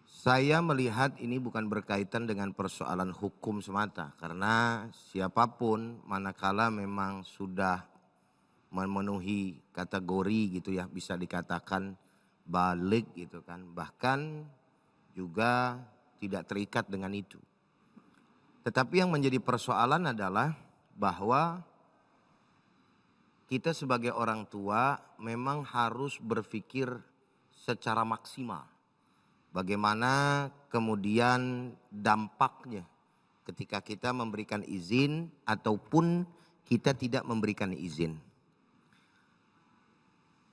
Saya melihat ini bukan berkaitan dengan persoalan hukum semata. Karena siapapun manakala memang sudah memenuhi kategori gitu ya, bisa dikatakan balik gitu kan. Bahkan juga tidak terikat dengan itu. Tetapi yang menjadi persoalan adalah bahwa kita sebagai orang tua memang harus berpikir secara maksimal. Bagaimana kemudian dampaknya ketika kita memberikan izin ataupun kita tidak memberikan izin.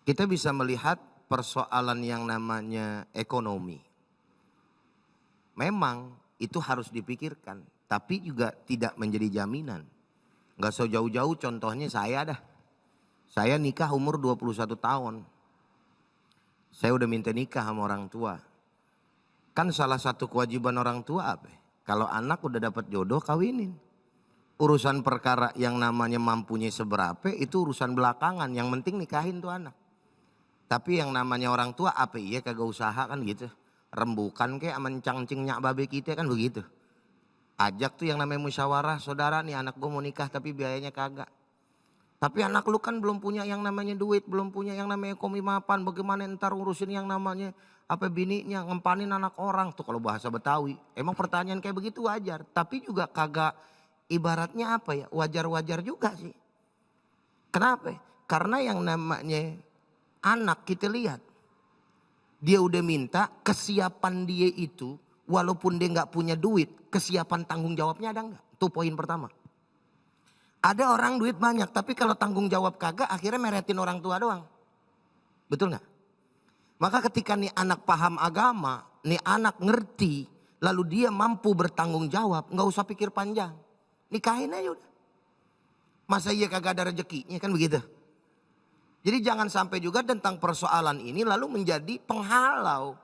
Kita bisa melihat persoalan yang namanya ekonomi. Memang itu harus dipikirkan, tapi juga tidak menjadi jaminan. Gak so jauh-jauh contohnya saya dah. Saya nikah umur 21 tahun. Saya udah minta nikah sama orang tua. Kan salah satu kewajiban orang tua apa? Kalau anak udah dapat jodoh kawinin. Urusan perkara yang namanya mampunya seberapa itu urusan belakangan. Yang penting nikahin tuh anak. Tapi yang namanya orang tua apa iya kagak usaha kan gitu. Rembukan kayak mencangcingnya babe kita kan begitu. Ajak tuh yang namanya musyawarah, saudara nih anak gue mau nikah tapi biayanya kagak. Tapi anak lu kan belum punya yang namanya duit, belum punya yang namanya komimapan. Bagaimana ntar urusin yang namanya apa bininya, ngempanin anak orang. Tuh kalau bahasa Betawi. Emang pertanyaan kayak begitu wajar. Tapi juga kagak ibaratnya apa ya, wajar-wajar juga sih. Kenapa? Karena yang namanya anak kita lihat. Dia udah minta kesiapan dia itu, walaupun dia nggak punya duit, kesiapan tanggung jawabnya ada nggak? Itu poin pertama. Ada orang duit banyak, tapi kalau tanggung jawab kagak, akhirnya meretin orang tua doang. Betul nggak? Maka ketika nih anak paham agama, nih anak ngerti, lalu dia mampu bertanggung jawab, nggak usah pikir panjang. Nikahin aja udah. Masa iya kagak ada rezekinya kan begitu. Jadi jangan sampai juga tentang persoalan ini lalu menjadi penghalau.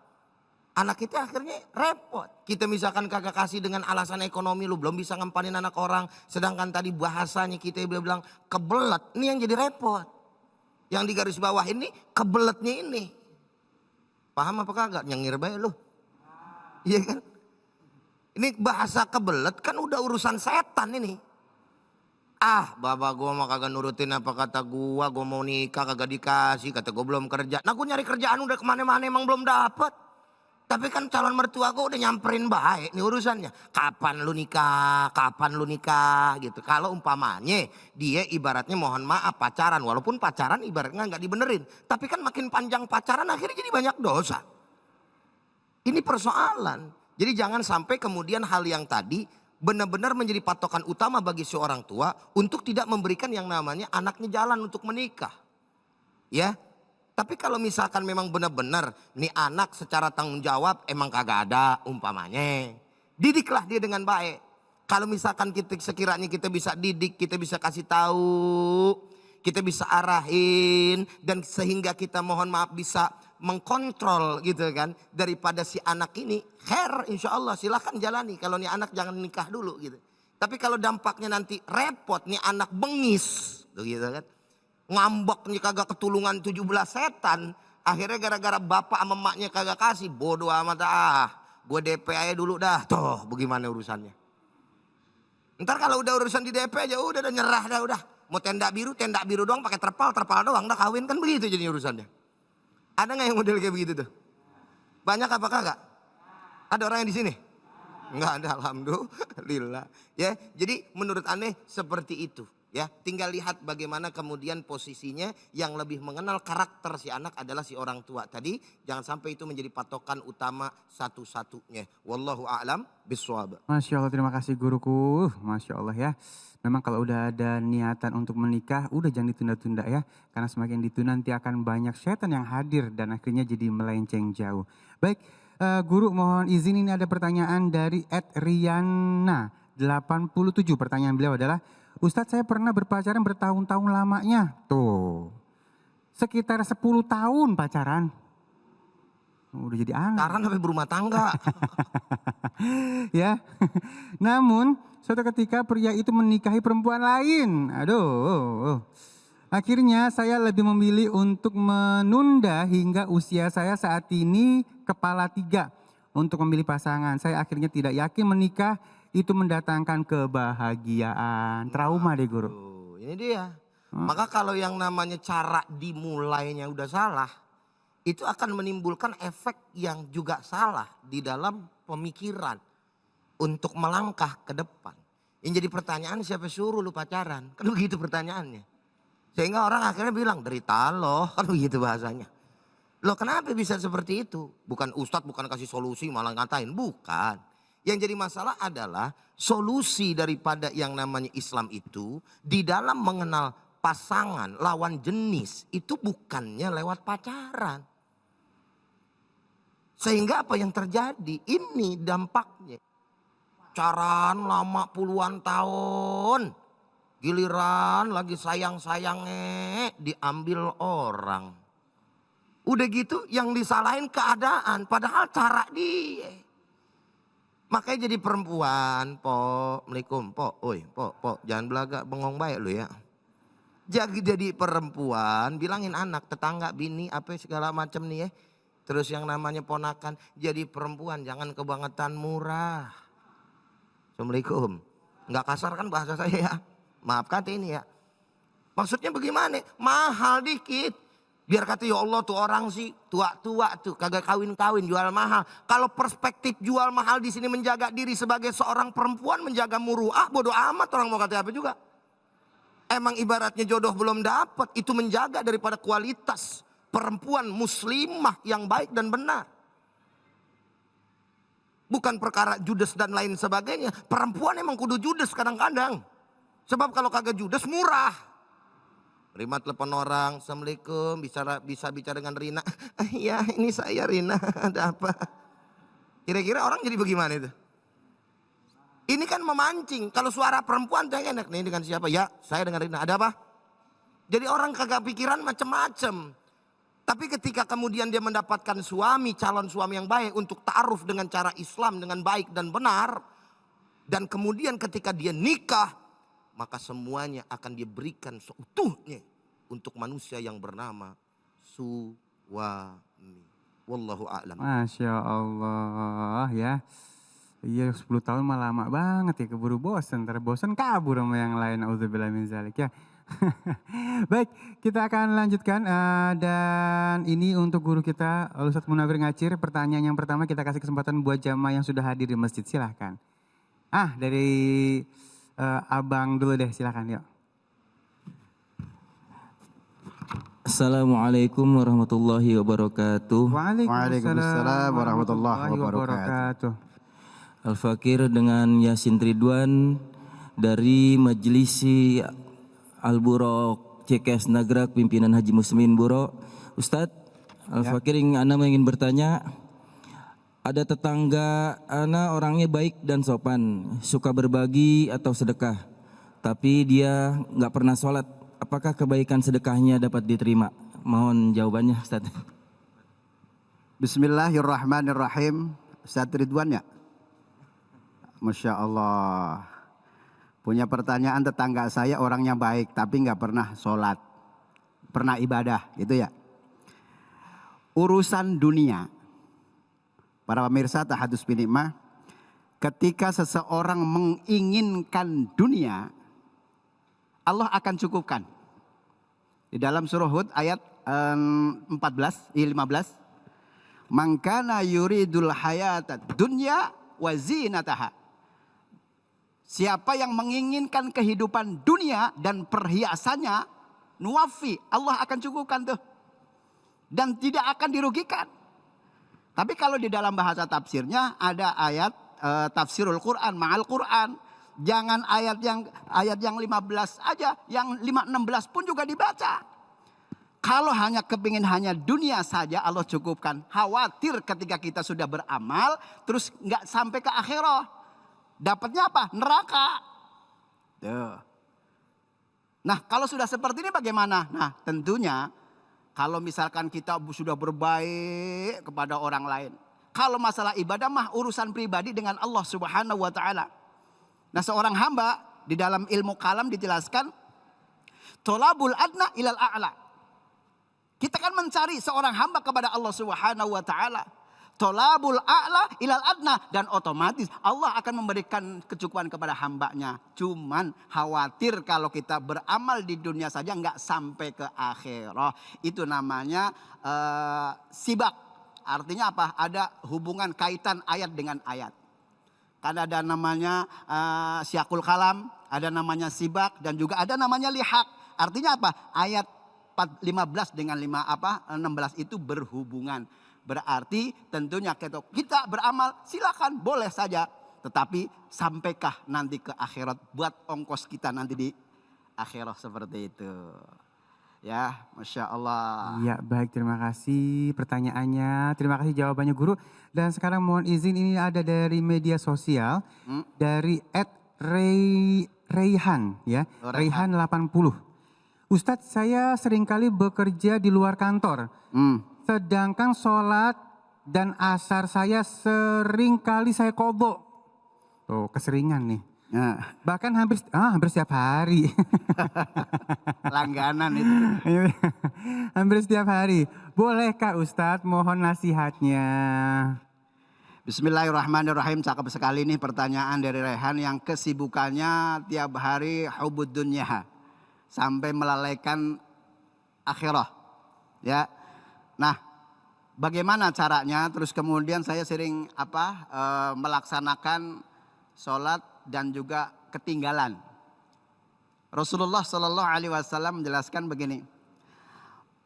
Anak kita akhirnya repot. Kita misalkan kagak kasih dengan alasan ekonomi, lu belum bisa ngempanin anak orang. Sedangkan tadi bahasanya kita bilang kebelet. Ini yang jadi repot. Yang di garis bawah ini kebeletnya ini. Paham apa kagak? Nyengir baik lu. Iya kan? Ini bahasa kebelet kan udah urusan setan ini. Ah, bapak gue mah kagak nurutin apa kata gue mau nikah kagak dikasih, kata gue belum kerja. Nah gue nyari kerjaan udah kemana-mana emang belum dapet. Tapi kan calon mertua gue udah nyamperin baik nih urusannya. Kapan lu nikah gitu. Kalau umpamanya dia ibaratnya mohon maaf pacaran. Walaupun pacaran ibaratnya nggak dibenerin. Tapi kan makin panjang pacaran akhirnya jadi banyak dosa. Ini persoalan. Jadi jangan sampai kemudian hal yang tadi benar-benar menjadi patokan utama bagi seorang tua untuk tidak memberikan yang namanya anaknya jalan untuk menikah. Ya. Tapi kalau misalkan memang benar-benar nih anak secara tanggung jawab emang kagak ada umpamanya. Didiklah dia dengan baik. Kalau misalkan kita sekiranya kita bisa didik, kita bisa kasih tahu, kita bisa arahin dan sehingga kita mohon maaf bisa mengkontrol gitu kan daripada si anak ini khair insya Allah silahkan jalani. Kalau nih anak jangan nikah dulu gitu. Tapi kalau dampaknya nanti repot nih anak bengis gitu kan. Ngambek nih kagak ketulungan 17 setan. Akhirnya gara-gara bapak sama emaknya kagak kasih. Bodoh amat gue DP aja dulu dah. Tuh bagaimana urusannya. Ntar kalau udah urusan di DP aja udah nyerah dah udah. Mau tenda biru doang pakai terpal doang dah kawin kan begitu jadi urusannya. Ada nggak yang model kayak begitu tuh? Banyak apa kagak? Ada orang yang di sini? Enggak ada, alhamdulillah. Ya, jadi menurut aneh seperti itu. Ya, tinggal lihat bagaimana kemudian posisinya yang lebih mengenal karakter si anak adalah si orang tua tadi. Jangan sampai itu menjadi patokan utama satu-satunya. Wallahu a'lam bishawab. Masya Allah, terima kasih guruku. Masya Allah ya. Memang kalau udah ada niatan untuk menikah, udah jangan ditunda-tunda ya. Karena semakin ditunda nanti akan banyak setan yang hadir dan akhirnya jadi melenceng jauh. Baik, guru mohon izin ini ada pertanyaan dari @riana87. Pertanyaan beliau adalah, Ustadz saya pernah berpacaran bertahun-tahun lamanya. Tuh, sekitar 10 tahun pacaran. Udah jadi anak. Pacaran sampai berumah tangga. Ya, namun suatu ketika pria itu menikahi perempuan lain. Aduh, akhirnya saya lebih memilih untuk menunda hingga usia saya saat ini kepala 3 untuk memilih pasangan. Saya akhirnya tidak yakin menikah itu mendatangkan kebahagiaan. Trauma deh guru. Ini dia. Maka kalau yang namanya cara dimulainya udah salah, itu akan menimbulkan efek yang juga salah di dalam pemikiran untuk melangkah ke depan. Yang jadi pertanyaan siapa suruh lu pacaran? Kan begitu pertanyaannya. Sehingga orang akhirnya bilang derita loh, kan begitu bahasanya. Loh kenapa bisa seperti itu? Bukan ustadz, bukan kasih solusi malah ngatain, bukan. Yang jadi masalah adalah solusi daripada yang namanya Islam itu di dalam mengenal pasangan lawan jenis itu bukannya lewat pacaran. Sehingga apa yang terjadi? Ini dampaknya. Pacaran lama puluhan tahun. Giliran lagi sayang-sayangnya diambil orang. Udah gitu yang disalahin keadaan padahal cara dia. Makanya jadi perempuan, po, Assalamualaikum, po, oi, po, jangan belaga bengong baik lu ya. Jadi perempuan, bilangin anak, tetangga, bini, apa segala macam nih ya. Terus yang namanya ponakan, jadi perempuan jangan kebangetan murah. Assalamualaikum. Nggak kasar kan bahasa saya ya. Maaf kata ini ya. Maksudnya bagaimana? Mahal dikit. Biar kata ya Allah tuh orang sih tua-tua tuh kagak kawin-kawin jual mahal. Kalau perspektif jual mahal di sini menjaga diri sebagai seorang perempuan menjaga muruah, bodoh amat orang mau kata apa juga. Emang ibaratnya jodoh belum dapat, itu menjaga daripada kualitas perempuan muslimah yang baik dan benar. Bukan perkara judes dan lain sebagainya. Perempuan emang kudu judes kadang-kadang. Sebab kalau kagak judes murah. Terima telepon orang, Assalamualaikum, bisa bicara dengan Rina. Ya ini saya Rina, ada apa? Kira-kira orang jadi bagaimana itu? Ini kan memancing. Kalau suara perempuan saya enak. Nih dengan siapa? Ya saya dengan Rina. Ada apa? Jadi orang kagak pikiran macam-macam. Tapi ketika kemudian dia mendapatkan suami, calon suami yang baik untuk ta'aruf dengan cara Islam dengan baik dan benar. Dan kemudian ketika dia nikah, maka semuanya akan diberikan seutuhnya untuk manusia yang bernama suami. Wallahu a'lam. Masya Allah ya. Iya 10 tahun mah lama banget ya, keburu bosan, terbosan kabur sama yang lain. Auzubillah min zalik ya. Baik, kita akan lanjutkan dan ini untuk guru kita Ustadz Munawir Ngacir. Pertanyaan yang pertama kita kasih kesempatan buat jamaah yang sudah hadir di masjid, silahkan. Dari abang dulu deh, silahkan yuk. Assalamualaikum warahmatullahi wabarakatuh. Waalaikumsalam warahmatullahi wabarakatuh. Al-Fakir dengan Yasin Ridwan dari Majelisi Al-Burok CKS Nagrak pimpinan Haji Muslimin Burok. Ustadz, Al-Fakir Ana ingin bertanya, ada tetangga Ana orangnya baik dan sopan, suka berbagi atau sedekah, tapi dia nggak pernah sholat. Apakah kebaikan sedekahnya dapat diterima? Mohon jawabannya Ustadz. Bismillahirrahmanirrahim. Ustadz Ridwan ya? Masya Allah. Punya pertanyaan, tetangga saya orangnya baik tapi nggak pernah sholat, pernah ibadah gitu ya. Urusan dunia, para pemirsa Tahadus Binikmah, ketika seseorang menginginkan dunia, Allah akan cukupkan. Di dalam surah Hud ayat 15, "Man kana yuridul hayatad dunya wa zinataha." Siapa yang menginginkan kehidupan dunia dan perhiasannya, nuwafi, Allah akan cukupkan tuh. Dan tidak akan dirugikan. Tapi kalau di dalam bahasa tafsirnya ada ayat tafsirul Quran ma'al Quran. Jangan ayat yang 15 aja, yang 16 pun juga dibaca. Kalau hanya kepingin hanya dunia saja Allah cukupkan. Khawatir ketika kita sudah beramal terus nggak sampai ke akhirat. Dapatnya apa? Neraka. Tuh. Nah kalau sudah seperti ini bagaimana? Nah tentunya kalau misalkan kita sudah berbaik kepada orang lain. Kalau masalah ibadah mah urusan pribadi dengan Allah Subhanahu wa ta'ala. Nah seorang hamba di dalam ilmu kalam dijelaskan, tolabul adna ilal a'la. Kita kan mencari seorang hamba kepada Allah Subhanahu wa ta'ala. Tolabul a'la ilal adna, dan otomatis Allah akan memberikan kecukupan kepada hambanya. Cuman khawatir kalau kita beramal di dunia saja nggak sampai ke akhirat. Itu namanya sibak. Artinya apa? Ada hubungan kaitan ayat dengan ayat. Kan ada namanya syakul kalam, ada namanya sibak, dan juga ada namanya lihak. Artinya apa? Ayat 15 dengan 16 itu berhubungan. Berarti tentunya kita beramal silakan boleh saja. Tetapi sampaikah nanti ke akhirat buat ongkos kita nanti di akhirat seperti itu. Ya Masya Allah. Ya baik, terima kasih pertanyaannya. Terima kasih jawabannya guru. Dan sekarang mohon izin ini ada dari media sosial. Dari @Rayhan ya. Rayhan 80. Ustadz, saya seringkali bekerja di luar kantor. Sedangkan sholat dan asar saya seringkali saya kodok. Tuh, keseringan nih. Nah, Bahkan hampir setiap hari. langganan itu. Hampir setiap hari. Boleh Kak Ustadz mohon nasihatnya? Bismillahirrahmanirrahim. Cakep sekali nih pertanyaan dari Rehan yang kesibukannya tiap hari hubud dunya sampai melalaikan akhirah. Ya. Nah, bagaimana caranya? Terus kemudian saya sering melaksanakan sholat dan juga ketinggalan. Rasulullah Shallallahu Alaihi Wasallam menjelaskan begini.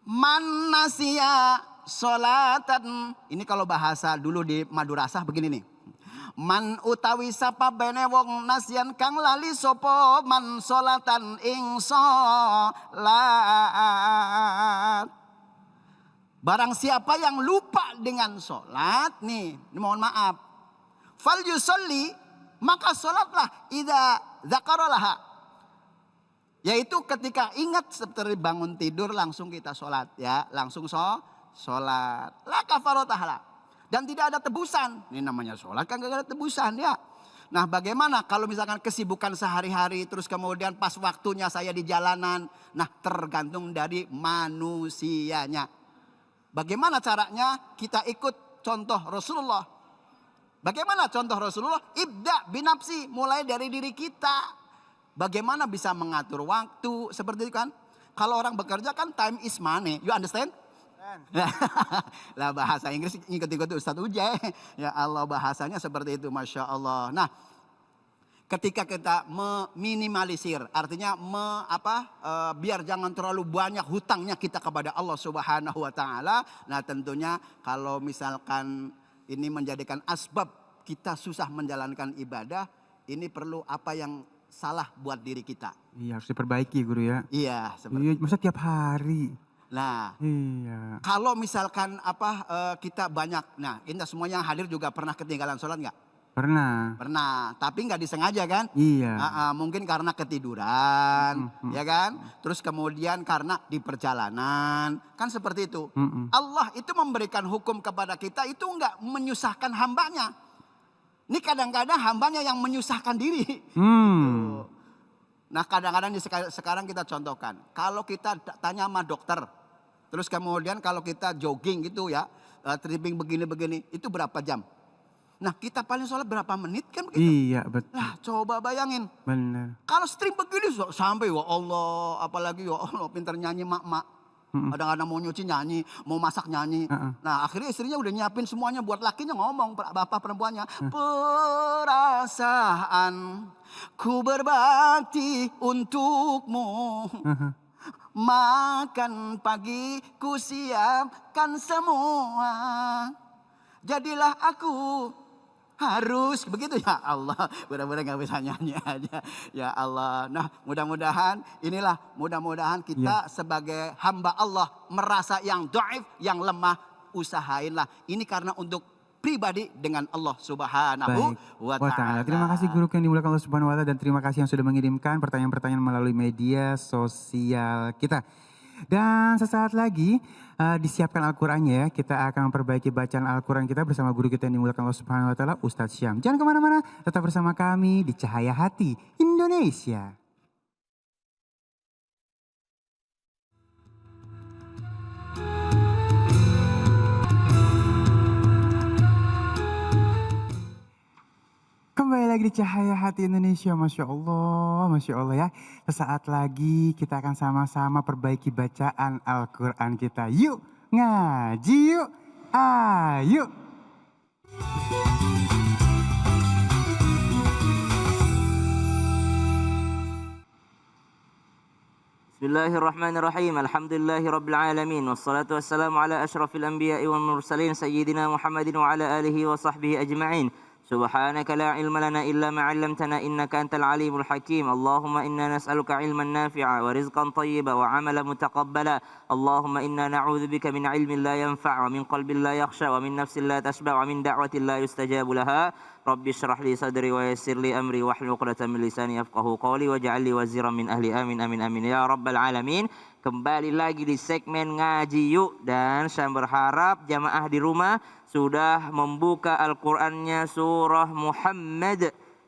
Man nasiya sholatan. Ini kalau bahasa dulu di Madrasah begini nih. Man utawi sapa bene wong nasian kang lali sopo man sholatan ing sholat. Barang siapa yang lupa dengan sholat nih, mohon maaf. Fal yusolli, maka sholatlah idza zakarolaha. Yaitu ketika ingat seperti bangun tidur langsung kita sholat ya. Langsung sholat. La kafarotahlah. Dan tidak ada tebusan. Ini namanya sholat kan gak ada tebusan ya. Nah bagaimana kalau misalkan kesibukan sehari-hari terus kemudian pas waktunya saya di jalanan. Nah tergantung dari manusianya. Bagaimana caranya? Kita ikut contoh Rasulullah. Bagaimana contoh Rasulullah? Ibda binafsi, mulai dari diri kita. Bagaimana bisa mengatur waktu seperti itu kan? Kalau orang bekerja kan time is money. You understand? Lah bahasa Inggris ikut-ikut Ustadz Ujai. Ya Allah bahasanya seperti itu, Masya Allah. Nah ketika kita meminimalisir, artinya biar jangan terlalu banyak hutangnya kita kepada Allah Subhanahu Wa Taala. Nah tentunya kalau misalkan ini menjadikan asbab kita susah menjalankan ibadah, ini perlu apa yang salah buat diri kita. Iya harus diperbaiki guru ya. Iya seperti itu. Masa tiap hari. Nah, iya. Kalau misalkan kita banyak, nah kita semua yang hadir juga pernah ketinggalan sholat nggak? Pernah. Pernah, tapi nggak disengaja kan? Iya. Mungkin karena ketiduran, ya kan? Terus kemudian karena di perjalanan, kan seperti itu. Allah itu memberikan hukum kepada kita itu nggak menyusahkan hambanya. Ini kadang-kadang hambanya yang menyusahkan diri. Gitu. Nah kadang-kadang sekarang kita contohkan. Kalau kita tanya sama dokter, terus kemudian kalau kita jogging gitu ya, tripping begini-begini, itu berapa jam? Nah kita paling sholat berapa menit kan begitu? Iya betul. Nah coba bayangin. Benar. Kalau stream begini sampai ya Allah, apalagi ya Allah pintar nyanyi mak-mak. Kadang-kadang mau nyuci nyanyi, mau masak nyanyi. Nah akhirnya istrinya udah nyiapin semuanya buat lakinya ngomong, bapak perempuannya. Perasaan ku berbakti untukmu. Makan pagi ku siapkan semua. Jadilah aku harus begitu ya Allah. Benar-benar gak bisa nyanyi aja. Ya Allah. Nah mudah-mudahan kita sebagai hamba Allah merasa yang dhaif, yang lemah, usahainlah. Ini karena untuk pribadi dengan Allah Subhanahu wa Ta'ala. Terima kasih guru yang dimuliakan Allah Subhanahu wa Ta'ala dan terima kasih yang sudah mengirimkan pertanyaan-pertanyaan melalui media sosial kita. Dan sesaat lagi disiapkan Al-Qurannya ya. Kita akan memperbaiki bacaan Al-Quran kita bersama guru kita yang dimuliakan Allah Subhanahu wa Ta'ala, Ustadz Syam. Jangan kemana-mana, tetap bersama kami di Cahaya Hati Indonesia. Kembali lagi di Cahaya Hati Indonesia, Masya Allah ya. Sesaat lagi kita akan sama-sama perbaiki bacaan Al-Quran kita. Yuk ngaji yuk, ayo. Bismillahirrahmanirrahim. Alhamdulillahirabbil alamin wassalatu wassalamu ala asyrafil anbiya'i wal mursalin sayyidina Muhammadin wa ala alihi wa sahbihi ajma'in. سبحانك لا علم لنا إلا ما علمتنا إنك أنت العليم الحكيم اللهم إنا نسألك علما نافعا ورزقا طيبا وعملا متقبلا اللهم إنا نعوذ بك من علم لا ينفع ومن قلب لا يخشى ومن نفس لا تشبع ومن دعوة لا يستجاب لها رب اشرح لي صدري ويسر لي أمري واحلل عقدة من لساني يفقهوا قولي واجعل لي وزيرا من أهلي آمين آمين آمين يا رب العالمين. Kembali lagi di segmen Ngaji Yuk dan saya berharap jamaah di rumah sudah membuka Al-Qur'annya surah Muhammad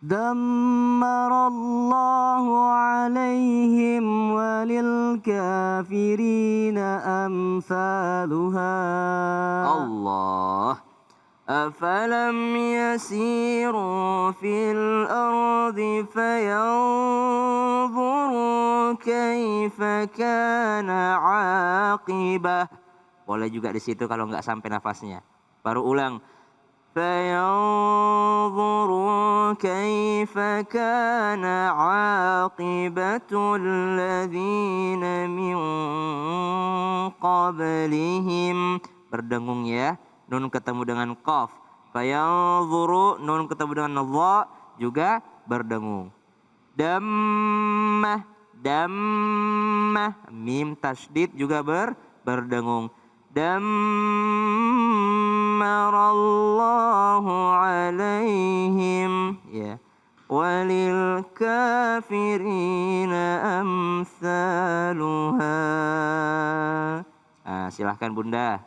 دمر الله عليهم وللكافرين أمثالها. Allah. أفلم يسيروا في الأرض فينظروا كيف كان عاقبة. Boleh juga di situ kalau nggak sampai nafasnya. Baru ulang. فينظروا كيف كان عاقبة الذين من قبلهم. Berdengung ya. Nun ketemu dengan qaf. Fayanzuru, nun ketemu dengan dha juga berdengung. Dammah, dammah, mim tasydid juga berdengung. Dammarallahu alaihim, ya. Walil kafirina amsaluha. Nah, silahkan Bunda.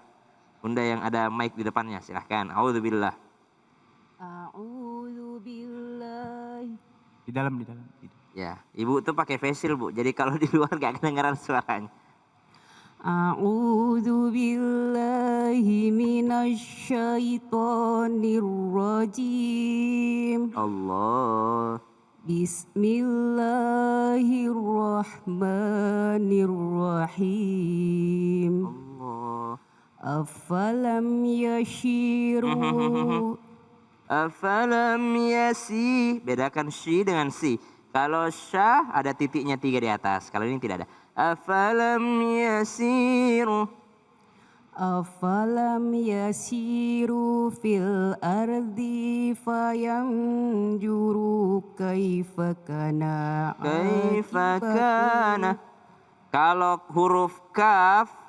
Bunda yang ada mic di depannya, silahkan. A'udzubillah. A'udzubillah. Di dalam. Ya, Ibu tuh pakai facial, Bu. Jadi kalau di luar gak kedengaran suaranya. A'udzu billahi minasyaitonir rajim. Allah. Bismillahirrahmanirrahim. Allah. Afalam yashiru. Afalam yasi. Bedakan shi dengan si. Kalau syah ada titiknya 3 di atas. Kalau ini tidak ada. Afalam yasiru. Afalam yasiru fil ardi fayanjuru kaifa kana. Kaifa kana. Kalau huruf kaf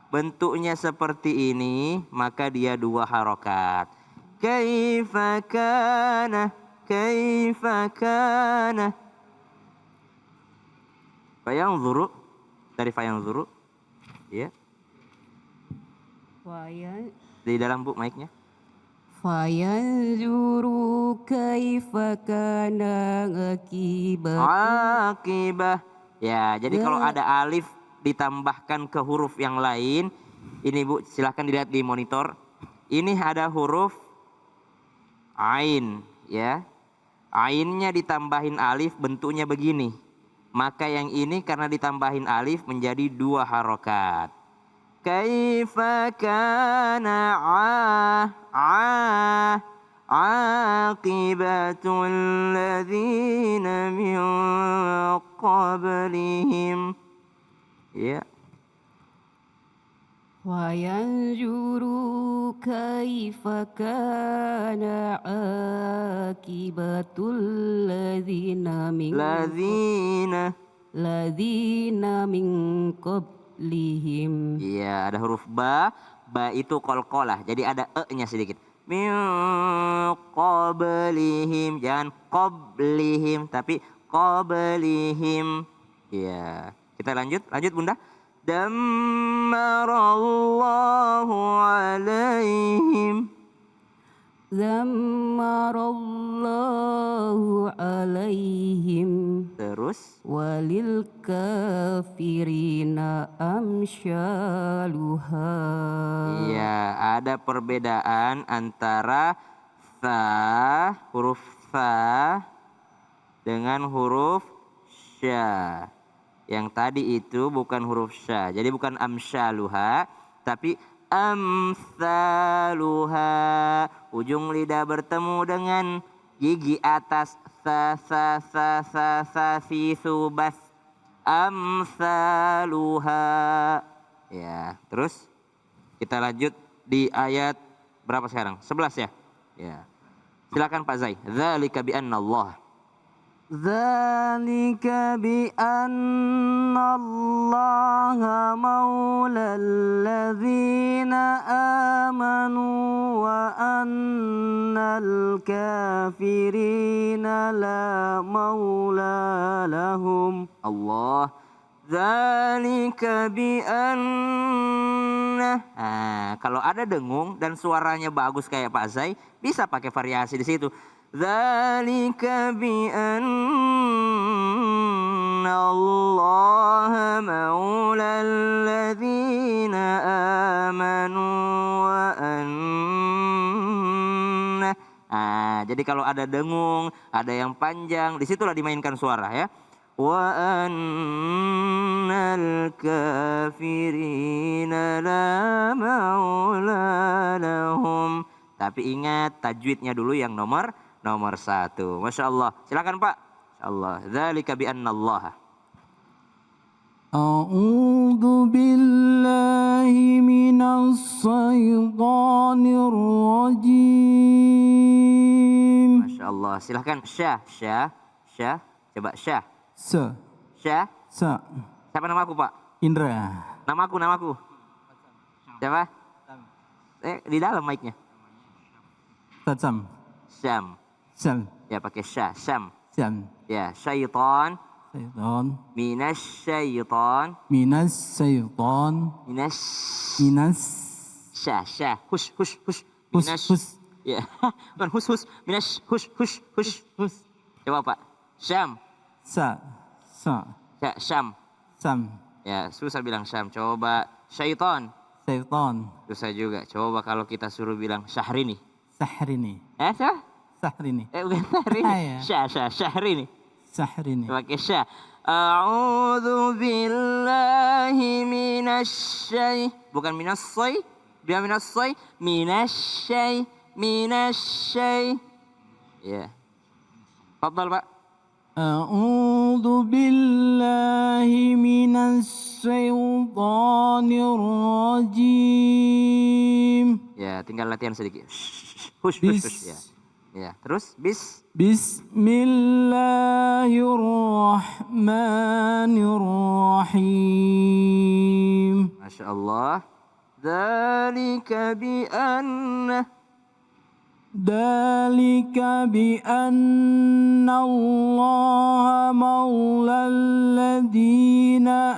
bentuknya seperti ini, maka dia 2 harokat. Kaifa kana, kaifa kana. Fayanzuru, dari fayanzuru, ya. Di dalam Bu mic-nya. Fayanzuru kaifa kana akibah. Akibah. Ya, jadi kalau ada alif ditambahkan ke huruf yang lain, ini Bu silahkan dilihat di monitor. Ini ada huruf ain, ya. Ainnya ditambahin alif bentuknya begini. Maka yang ini karena ditambahin alif menjadi 2 harokat. Kaifa kana aqibatul ladzina min qablihim. Ya. Wa yanzuru kaifa kana akibatul ladzina min qablihim. Iya, ada huruf ba. Ba itu qalqalah. Jadi ada e-nya sedikit. Min qablihim, jangan qablihim tapi qablihim. Iya. Kita lanjut Bunda. Dammarallahu alaihim. Dammarallahu alaihim. Terus. Walil kafirina amsyaluha. Iya, ada perbedaan antara huruf tha dengan huruf sya. Yang tadi itu bukan huruf sya. Jadi bukan amsyaluha, tapi amsaluha. Ujung lidah bertemu dengan gigi atas sa fi subas. Amsaluha. Ya, terus kita lanjut di ayat berapa sekarang? 11 ya? Ya. Silakan Pak Zai. Dzalika bi anna Allah. ذلك بأن الله مولى الذين آمنوا وأن الكافرين لا مولى لهم. Allah. Dzalika bi anna. Kalau ada dengung dan suaranya bagus kayak Pak Zai, bisa pakai variasi di situ. Dzalika bi anna Allah maulal ladzina amanu wa anna. Jadi kalau ada dengung, ada yang panjang, disitulah dimainkan suara ya. Wa annal kafirina la maula lahum. Tapi ingat tajwidnya dulu yang nomor 1. Masya Allah. Silakan Pak. Masya Allah. Dzalika bi anna Allah. A'udzu billahi minas syaitonir rajim. Masya Allah. Silakan syah. Coba syah. Sa. Syah. Sa. Siapa namaku Pak? Indra. Namaku. Siapa? Di dalam mic-nya. Tatsam. Syam. Sal. Ya pakai syah. Syam. Syam. Ya syaitan. Syaitan. Minasyaitan. Minasyaitan. Minas. Syah. Hush. Hus. Ya. Bukan hus. Minas. Hush. Coba Pak. Syam. Sa. Ya, Syam. Sam. Ya, susah bilang Syam. Coba syaitan. Syaitan. Susah juga. Coba kalau kita suruh bilang Syahrini. Sahrini. Syah? Sahrini. Bukan Syahrini. Ya. Syahrini. Sahrini. Pakai syah. A'udzu billahi minasyai. Bukan minasyai. Dia minasyai. Minasyai. Ya. Fadhal Pak. A'udzu billahi minasyaitonir rajim. Ya, tinggal latihan sedikit. Hush. Ya. Terus Bismillahirrahmanirrahim. Masya Allah. Dzalika bi anna Allah maulal ladzina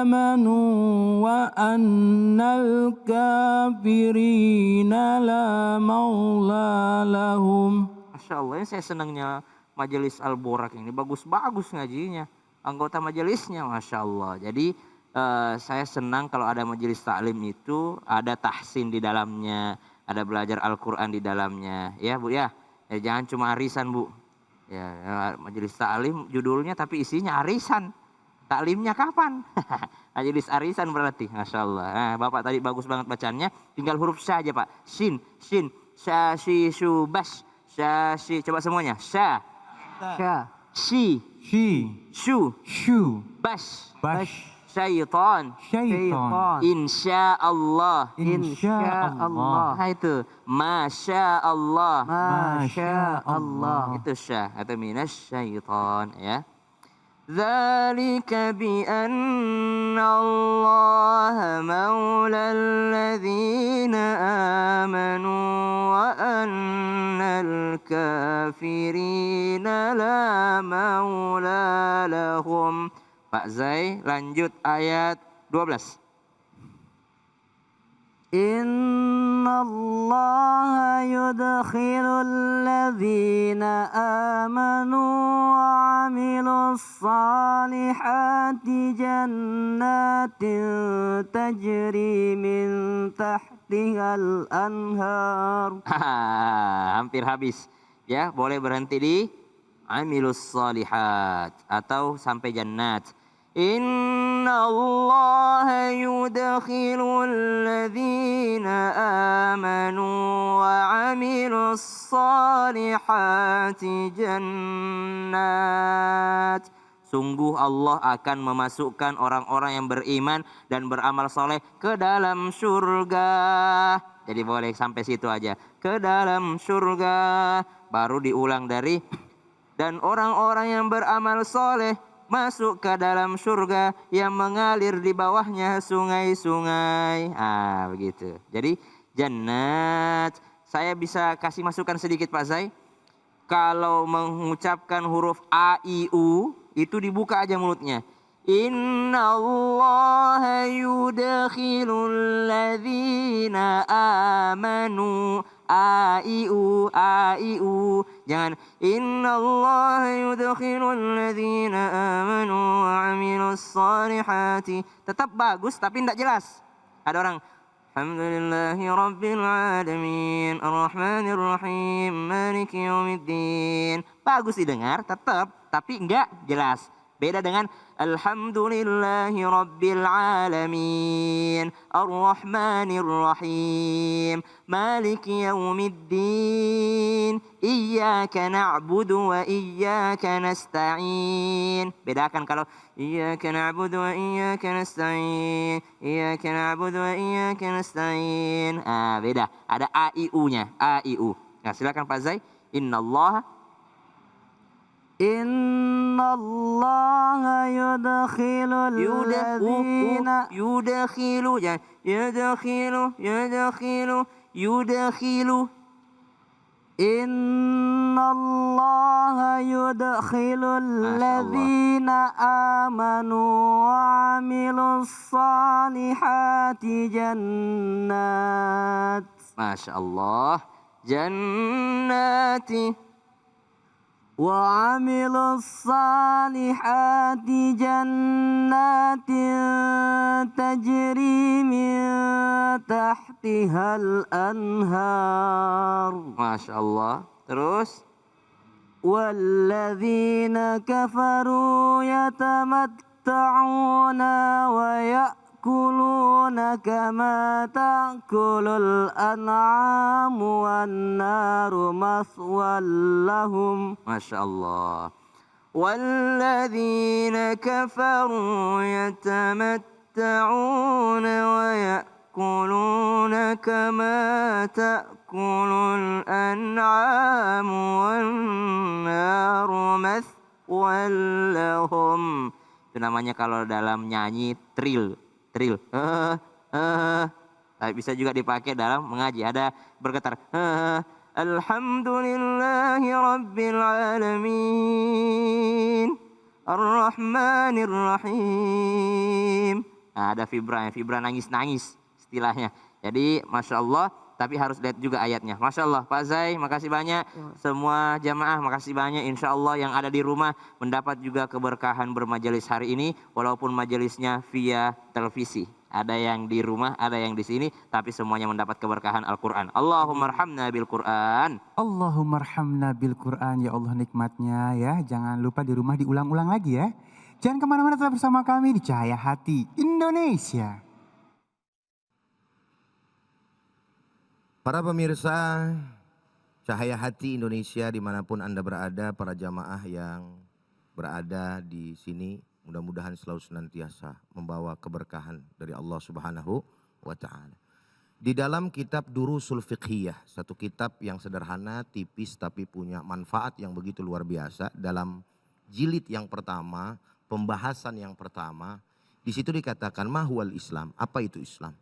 amanu wa annal kafirina la maula lahum. Masya Allah, ini saya senangnya Majelis Al-Burak ini. Bagus-bagus ngajinya. Anggota majelisnya, Masya Allah. Jadi saya senang kalau ada majelis taklim itu ada tahsin di dalamnya. Ada belajar Al-Quran di dalamnya. Ya Bu ya. Jangan cuma arisan Bu. Ya, majelis taklim judulnya tapi isinya arisan. Taklimnya kapan? Majelis arisan berarti. Masya Allah. Nah, Bapak tadi bagus banget bacanya. Tinggal huruf syah aja Pak. Shin. Sya, shi, shu, bash. Sya, shi. Coba semuanya. Sya. Shi. Shu. Bash. Syaitan. Insya Allah. Nah, itu. Masya Allah. Itu syah. Atau minas syaitan. Ya. Dzalika bi anna Allah maula alladzina amanu wa annal kafirina la maula lahum. Pak Zai, lanjut ayat 12. Inna Allah yudkhilul ladzina amanu wa amilus salihati jannatin tajri min tahtihal anhar. Hampir habis. Ya, boleh berhenti di amilus salihat atau sampai jannat. Inna Allah yudkhilul ladzina amanu wa amilus salihati jannat. Sungguh Allah akan memasukkan orang-orang yang beriman dan beramal soleh ke dalam surga. Jadi boleh sampai situ aja. Ke dalam surga. Baru diulang dari dan orang-orang yang beramal soleh masuk ke dalam surga yang mengalir di bawahnya sungai-sungai. Begitu. Jadi jannat. Saya bisa kasih masukan sedikit Pak Zai. Kalau mengucapkan huruf A, I, U itu dibuka aja mulutnya. Inna Allah yudkhilul ladzina amanu A, I, U Jangan innallaha yudkhilul ladzina amanu wa 'amilus shalihati. Tetap bagus tapi tidak jelas. Ada orang Alhamdulillahi Rabbil Alamin Ar-Rahmanir Rahim Maliki Yawmiddin. Bagus didengar tetap tapi enggak jelas. Beda dengan Alhamdulillahi Rabbil Alamin Ar-Rahmanir Rahim Maliki Yawmiddin Iyyaka na'budu wa iyyaka nasta'in. Bedakan kalau Iyyaka na'budu wa iyyaka nasta'in Iyyaka na'budu wa iyyaka nasta'in. Beda. Ada A, I, U-nya. A, I, U. Nah silakan Pak Zai. Innallaha Innallaha yudkhilul ladzina yudkhilu jangan yudkhilu. Innallaha yudkhilul ladzina amanu wa 'amilus salihati jannat. Masya Allah. Jannati وعملوا الصالحات جنات تجري من تحتها الأنهار. Masya Allah. Terus والذين كفروا يتمتعون ويأكلون كما تأكل الأنعام والنار مثوى لهم. Masya Allah. والذين كفروا يتمتعون ويأكلون كما تأكل الأنعام والنار مثوى لهم. Itu namanya kalau dalam nyanyi trill. Tapi bisa juga dipakai dalam mengaji. Ada bergetar. Alhamdulillahi Rabbil Alamin Ar-Rahmanir Rahim. Nah, ada vibra nangis-nangis istilahnya. Jadi Masya Allah, tapi harus lihat juga ayatnya. Masya Allah, Pak Zai, makasih banyak. Semua jamaah, makasih banyak. Insya Allah yang ada di rumah mendapat juga keberkahan bermajelis hari ini. Walaupun majelisnya via televisi. Ada yang di rumah, ada yang di sini. Tapi semuanya mendapat keberkahan Al-Quran. Allahumma arhamna bil Quran. Allahumma arhamna bil Quran. Ya Allah nikmatnya ya. Jangan lupa di rumah diulang-ulang lagi ya. Jangan kemana-mana, tetap bersama kami di Cahaya Hati Indonesia. Para pemirsa Cahaya Hati Indonesia dimanapun Anda berada, para jamaah yang berada di sini, mudah-mudahan selalu senantiasa membawa keberkahan dari Allah Subhanahu wa Ta'ala. Di dalam kitab Durusul Fiqhiyah, satu kitab yang sederhana, tipis tapi punya manfaat yang begitu luar biasa. Dalam jilid yang pertama, pembahasan yang pertama, di situ dikatakan mahwal Islam. Apa itu Islam?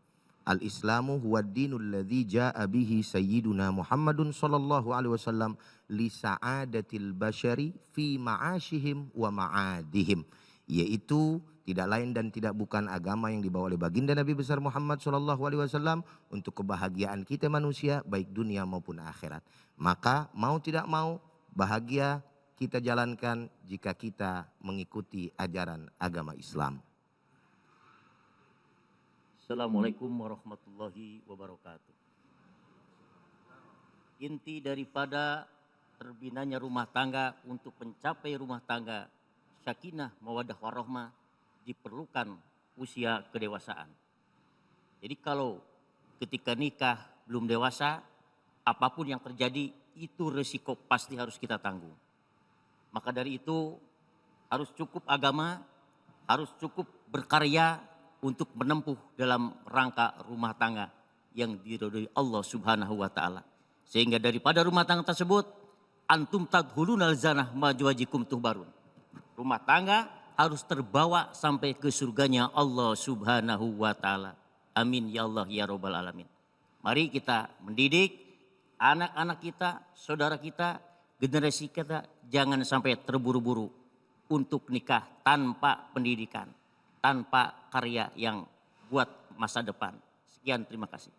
Al-Islamu huwa dinul ladzi jaa bihi sayyiduna Muhammadun sallallahu alaihi wasallam li sa'adatil bashari fi ma'ashihim wa ma'adihim. Yaitu tidak lain dan tidak bukan agama yang dibawa oleh baginda Nabi besar Muhammad sallallahu alaihi wasallam untuk kebahagiaan kita manusia baik dunia maupun akhirat. Maka mau tidak mau bahagia kita jalankan jika kita mengikuti ajaran agama Islam. Assalamualaikum warahmatullahi wabarakatuh. Inti daripada terbinanya rumah tangga untuk mencapai rumah tangga sakinah mawaddah warahmah diperlukan usia kedewasaan. Jadi kalau ketika nikah belum dewasa, apapun yang terjadi itu resiko pasti harus kita tanggung. Maka dari itu harus cukup agama, harus cukup berkarya untuk menempuh dalam rangka rumah tangga yang diridhoi Allah Subhanahu wa Ta'ala. Sehingga daripada rumah tangga tersebut, antum tadkhulunal zanah majwajikum tuhbarun. Rumah tangga harus terbawa sampai ke surganya Allah Subhanahu wa Ta'ala. Amin ya Allah ya Rabbal Alamin. Mari kita mendidik anak-anak kita, saudara kita, generasi kita, jangan sampai terburu-buru untuk nikah tanpa pendidikan, tanpa karya yang buat masa depan. Sekian, terima kasih.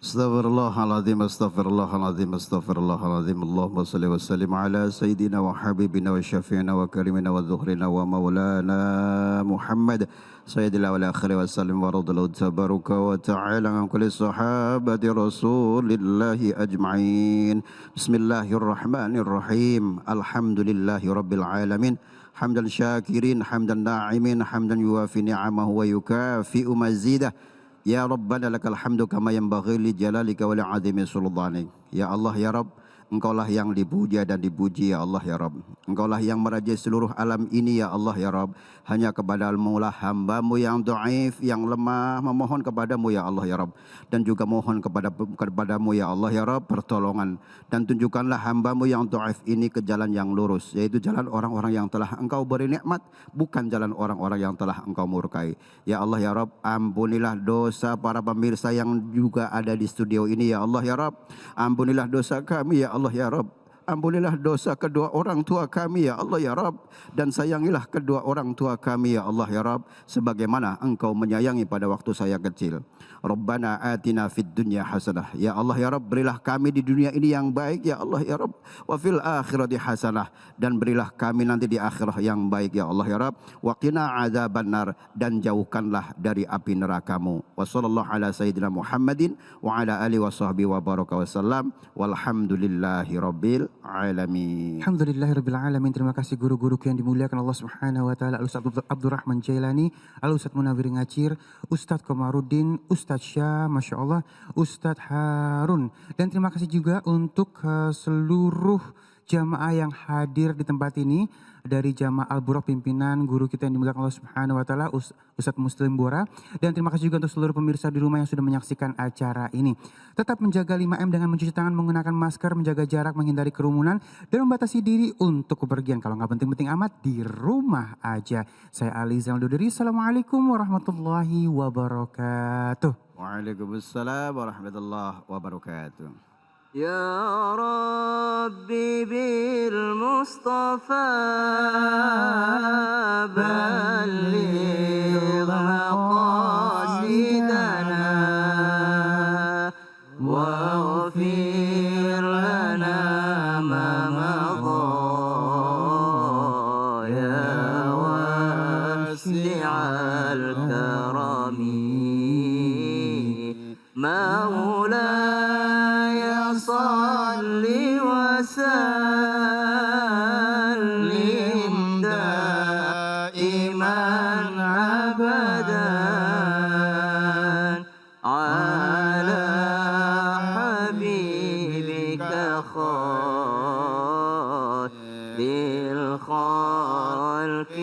Astaghfirullahaladzim, astaghfirullahaladzim, astaghfirullahaladzim. Allahumma salli wa sallim ala sayyidina wa habibina wa syafi'ina wa karimina wa dhuhrina wa maulana Muhammad sayyidina wa akhiri wa sallim wa radallahu tabaraka wa ta'ala an kulli sahabati rasulillahi ajma'in. Bismillahirrahmanirrahim. Alhamdulillahi rabbil alamin. Hamdan syakirin, hamdan na'imin, hamdan yuwafi ni'amahu wa yukafi'u mazidah. Ya Rabbana lakal hamdu kama yanbaghi li jalalika wa li 'azimi sultanik. Ya Allah ya Rabb, Engkaulah yang dipuja dan dipuji ya Allah ya Rabb. Engkaulah yang merajai seluruh alam ini ya Allah ya Rabb. Hanya kepadamu lah hamba-Mu yang dhaif, yang lemah memohon kepadamu ya Allah ya Rabb. Dan juga mohon kepadamu ya Allah ya Rabb pertolongan. Dan tunjukkanlah hamba-Mu yang dhaif ini ke jalan yang lurus. Yaitu jalan orang-orang yang telah Engkau beri nikmat. Bukan jalan orang-orang yang telah Engkau murkai. Ya Allah ya Rabb, ampunilah dosa para pemirsa yang juga ada di studio ini ya Allah ya Rabb. Ampunilah dosa kami ya Allah ya Rabb. Ampunilah dosa kedua orang tua kami ya Allah ya Rabb. Dan sayangilah kedua orang tua kami ya Allah ya Rabb. Sebagaimana Engkau menyayangi pada waktu saya kecil. Rabbana atina fid dunya hasanah. Ya Allah ya Rabb, berilah kami di dunia ini yang baik ya Allah ya Rabb. Wa fil akhirati hasanah. Dan berilah kami nanti di akhirat yang baik ya Allah ya Rabb. Wa qina adzabannar. Dan jauhkanlah dari api neraka-Mu. Wa sallallahu ala sayyidina Muhammadin wa ala alihi wa sahbihi wa baraka wa sallam. Walhamdulillahi rabbil alamin. Alhamdulillahirabbil alamin. Terima kasih guru-guru yang dimuliakan Allah Subhanahu wa taala. Al-Ustaz Abdurrahman Jailani, Al-Ustaz Munawir Ngacir, Ustaz Komarudin, Ustaz Syah, Masya Allah, Ustaz Harun. Dan terima kasih juga untuk seluruh jamaah yang hadir di tempat ini. Dari jamaah Al-Buraq pimpinan guru kita yang dimuliakan Allah Subhanahu wa taala, Ustaz Muslim Bora. Dan terima kasih juga untuk seluruh pemirsa di rumah yang sudah menyaksikan acara ini. Tetap menjaga 5M dengan mencuci tangan, menggunakan masker, menjaga jarak, menghindari kerumunan, dan membatasi diri untuk kepergian. Kalau nggak penting-penting amat, di rumah aja. Saya Ali Zainal Dudiri. Assalamualaikum warahmatullahi wabarakatuh. Waalaikumsalam warahmatullahi wabarakatuh. يا ربي بالمصطفى بلغ مقاصدنا واغفر لنا ما مضى يا واسع الكرم مولاي صل وسلم دائما ابدا على حبيبك خير الخلق